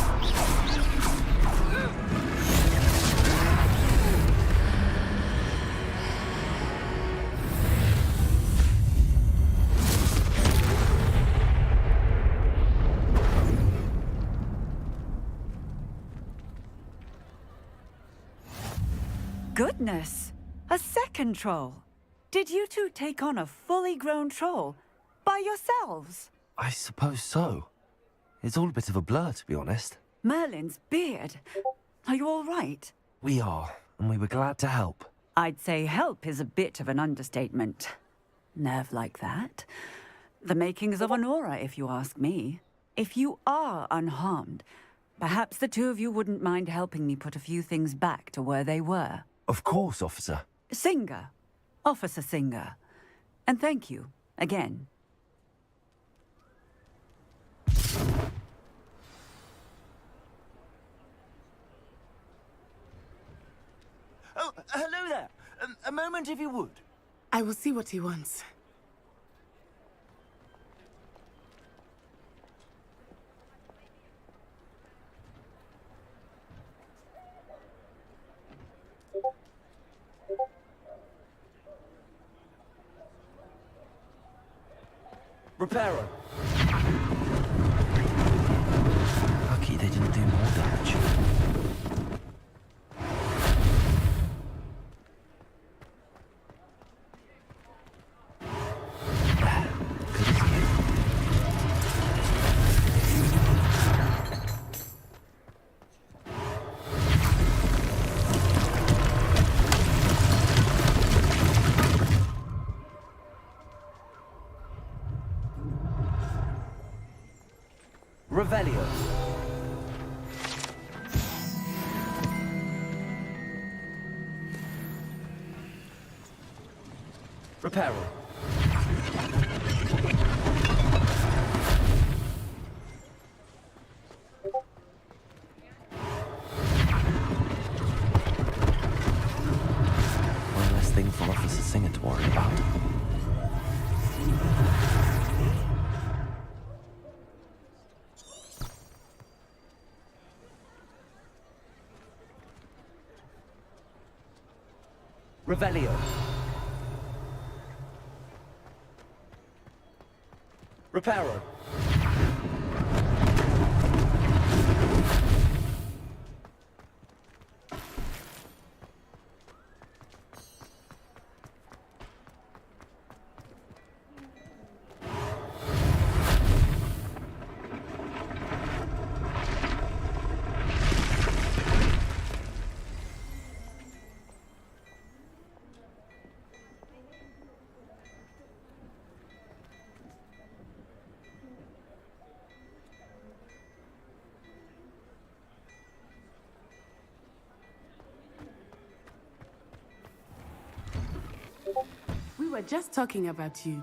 Goodness! A second troll! Did you two take on a fully grown troll? By yourselves? I suppose so. It's all a bit of a blur, to be honest. Merlin's beard. Are you all right? We are, and we were glad to help. I'd say help is a bit of an understatement. Nerve like that. The makings of an aura, if you ask me. If you are unharmed, perhaps the two of you wouldn't mind helping me put a few things back to where they were. Of course, officer. Singer. Officer Singer. And thank you, again. Oh, hello there. A moment, if you would. I will see what he wants. Repairer. Lucky they didn't do more damage. Revelio. Reparo. One less thing for Officer Singer to worry about. Revelio. Reparo. We were just talking about you.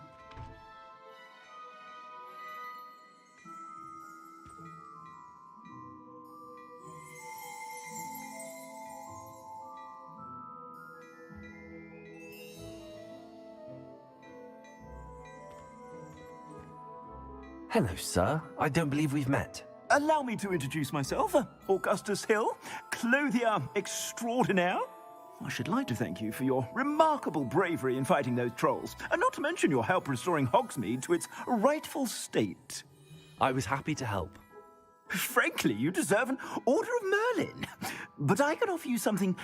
Hello, sir. I don't believe we've met. Allow me to introduce myself, Augustus Hill, clothier extraordinaire. I should like to thank you for your remarkable bravery in fighting those trolls, and not to mention your help restoring Hogsmeade to its rightful state. I was happy to help. Frankly, you deserve an Order of Merlin. But I can offer you something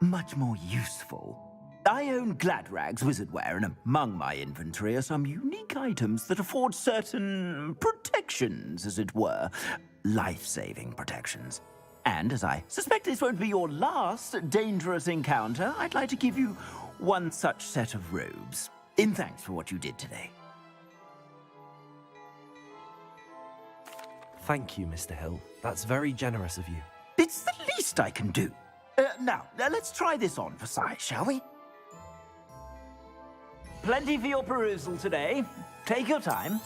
much more useful. I own Gladrag's wizardware, and among my inventory are some unique items that afford certain protections, as it were. Life-saving protections. And as I suspect this won't be your last dangerous encounter, I'd like to give you one such set of robes, in thanks for what you did today. Thank you, Mr. Hill. That's very generous of you. It's the least I can do. Now, let's try this on for size, shall we? Plenty for your perusal today. Take your time.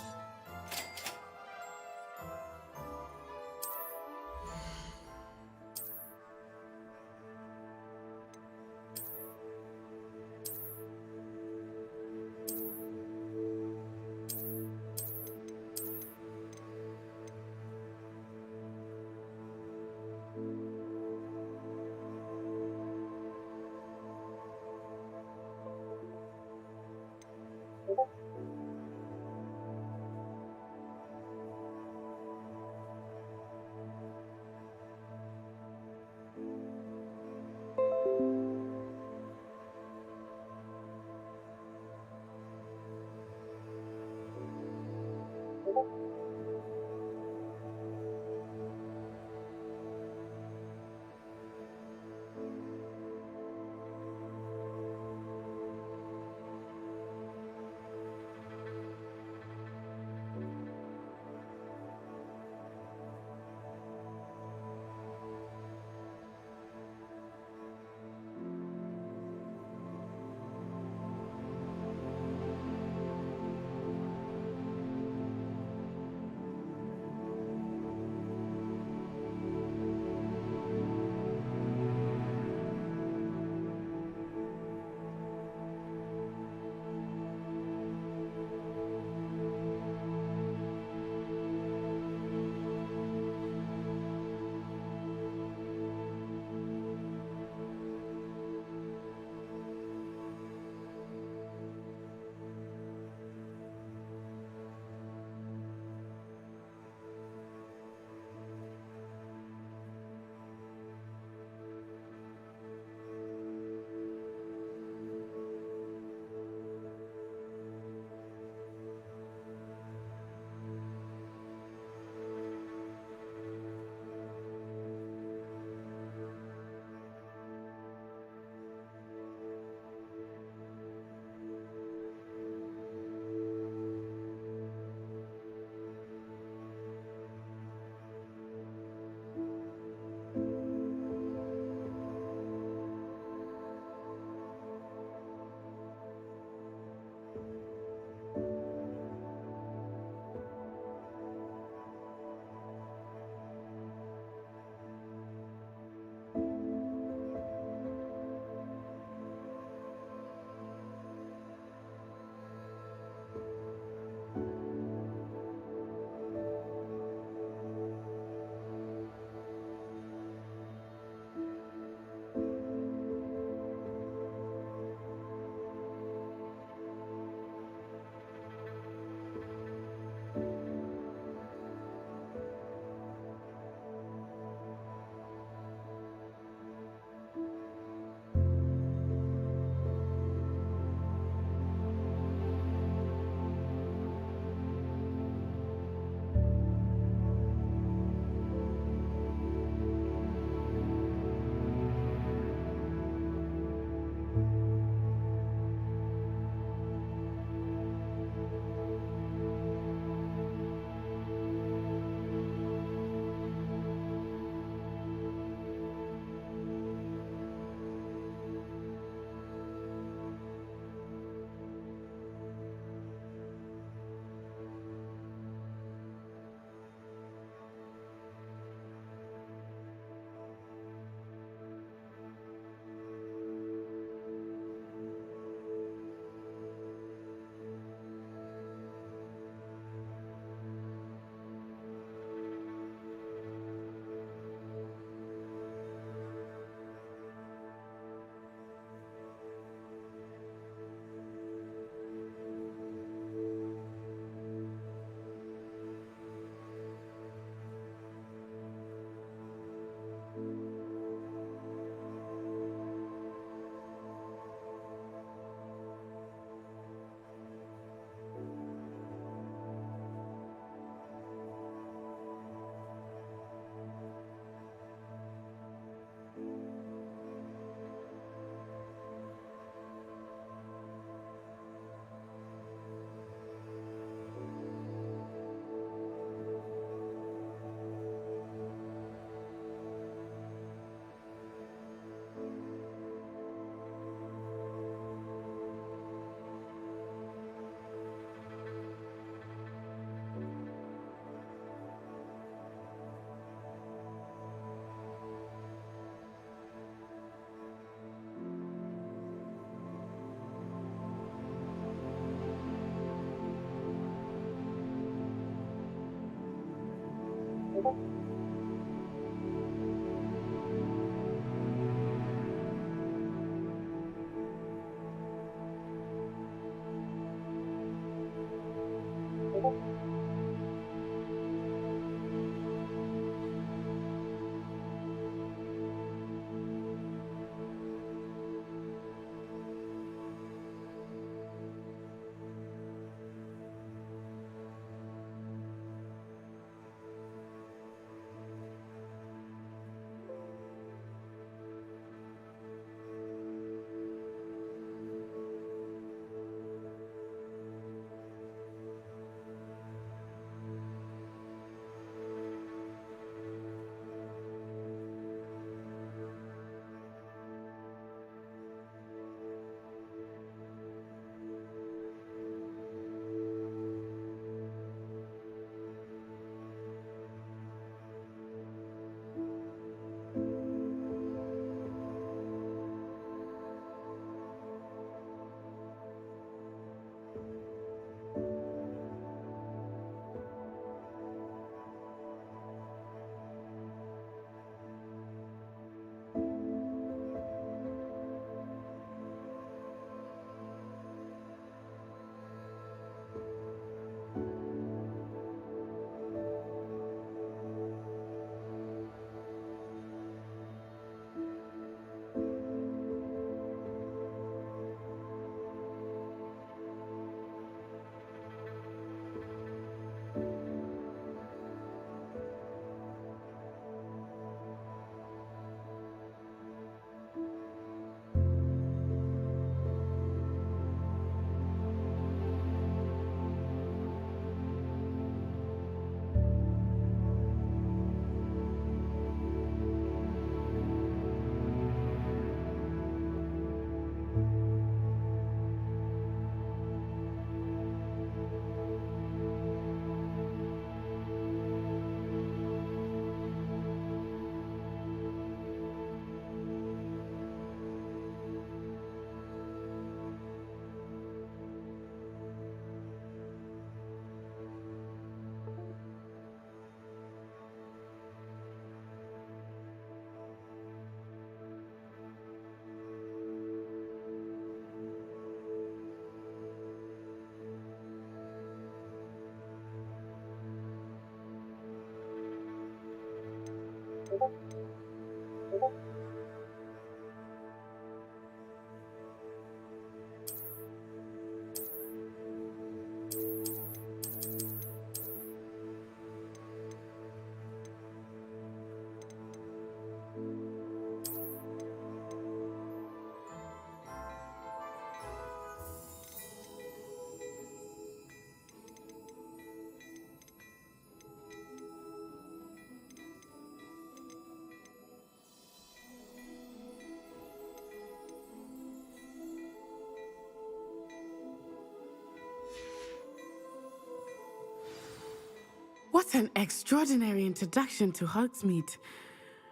What an extraordinary introduction to Hogsmeade.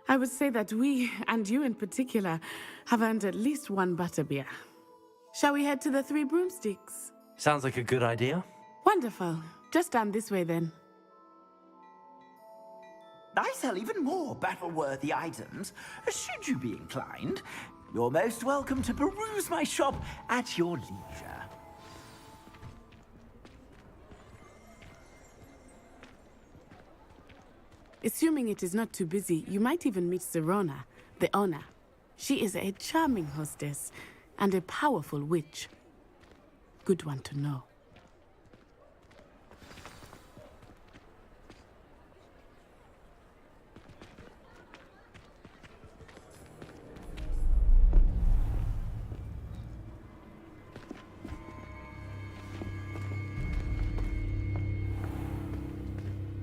I would say that we, and you in particular, have earned at least one butterbeer. Shall we head to the Three Broomsticks? Sounds like a good idea. Wonderful. Just down this way then. I sell even more battle-worthy items. Should you be inclined, you're most welcome to peruse my shop at your leisure. Assuming it is not too busy, you might even meet Serona, the owner. She is a charming hostess and a powerful witch. Good one to know.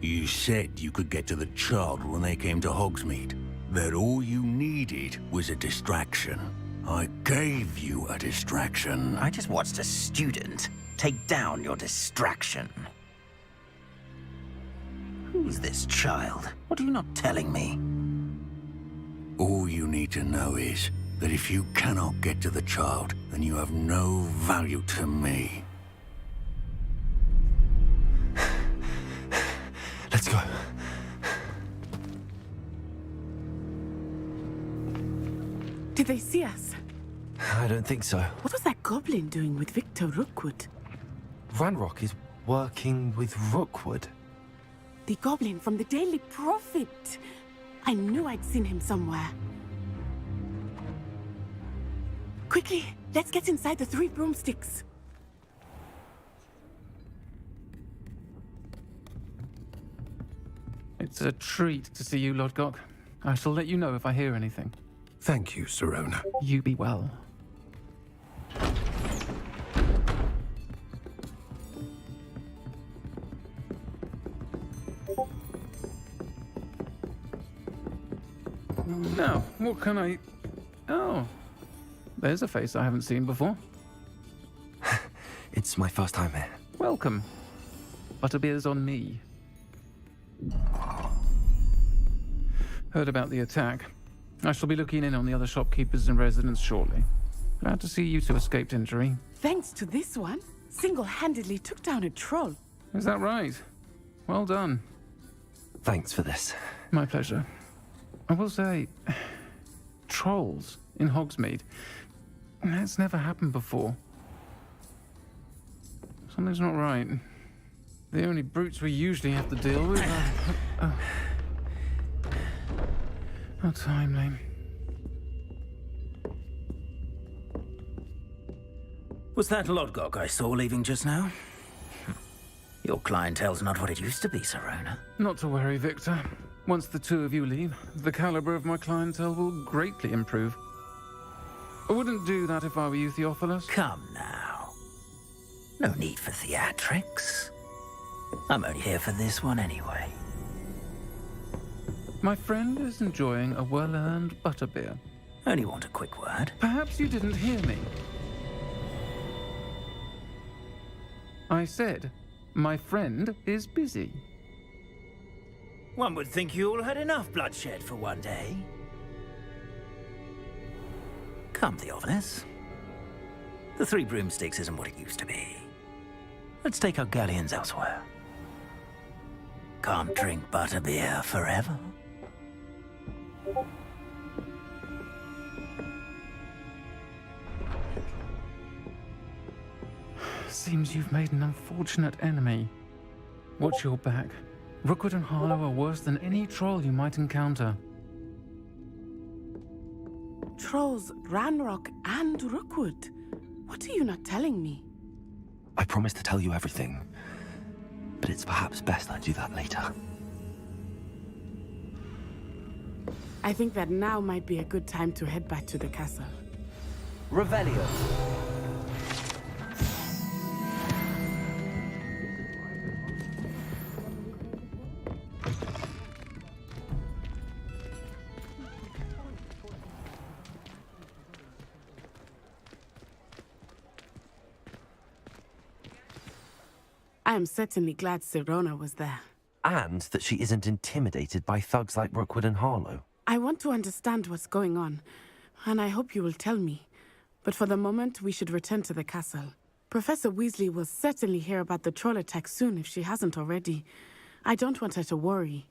You said you could get to the child when they came to Hogsmeade. That all you needed was a distraction. I gave you a distraction. I just watched a student take down your distraction. Who's this child? What are you not telling me? All you need to know is that if you cannot get to the child, then you have no value to me. Let's go. Did they see us? I don't think so. What was that goblin doing with Victor Rookwood? Ranrock is working with Rookwood. The goblin from the Daily Prophet. I knew I'd seen him somewhere. Quickly, let's get inside the 3 broomsticks. It's a treat to see you, Lodgok. I shall let you know if I hear anything. Thank you, Sirona. You be well. Now, what can I... Oh, there's a face I haven't seen before. It's my first time here. Welcome. Butterbeer's on me. Heard about the attack. I shall be looking in on the other shopkeepers and residents shortly. Glad to see you two escaped injury. Thanks to this one, single-handedly took down a troll. Is that right? Well done. Thanks for this. My pleasure. I will say, trolls in Hogsmeade. That's never happened before. Something's not right. The only brutes we usually have to deal with are... How timely. Was that Lodgok I saw leaving just now? Your clientele's not what it used to be, Sirona. Not to worry, Victor. Once the 2 of you leave, the caliber of my clientele will greatly improve. I wouldn't do that if I were you, Theophilus. Come now. No need for theatrics. I'm only here for this one anyway. My friend is enjoying a well-earned butterbeer. Only want a quick word. Perhaps you didn't hear me. I said, my friend is busy. One would think you all had enough bloodshed for one day. Come, Theophilus. The 3 broomsticks isn't what it used to be. Let's take our galleons elsewhere. Can't drink butterbeer forever. Seems you've made an unfortunate enemy. Watch your back. Rookwood and Harlow are worse than any troll you might encounter. Trolls, Ranrock, and Rookwood. What are you not telling me? I promise to tell you everything, but it's perhaps best I do that later. I think that now might be a good time to head back to the castle. Revelio. I am certainly glad Sirona was there. And that she isn't intimidated by thugs like Rookwood and Harlow. I want to understand what's going on, and I hope you will tell me. But for the moment, we should return to the castle. Professor Weasley will certainly hear about the troll attack soon if she hasn't already. I don't want her to worry.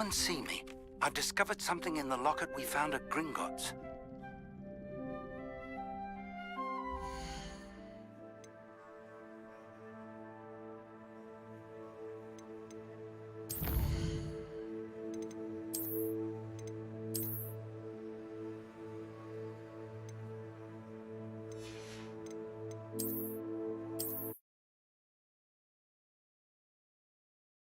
Come and see me. I've discovered something in the locket we found at Gringotts.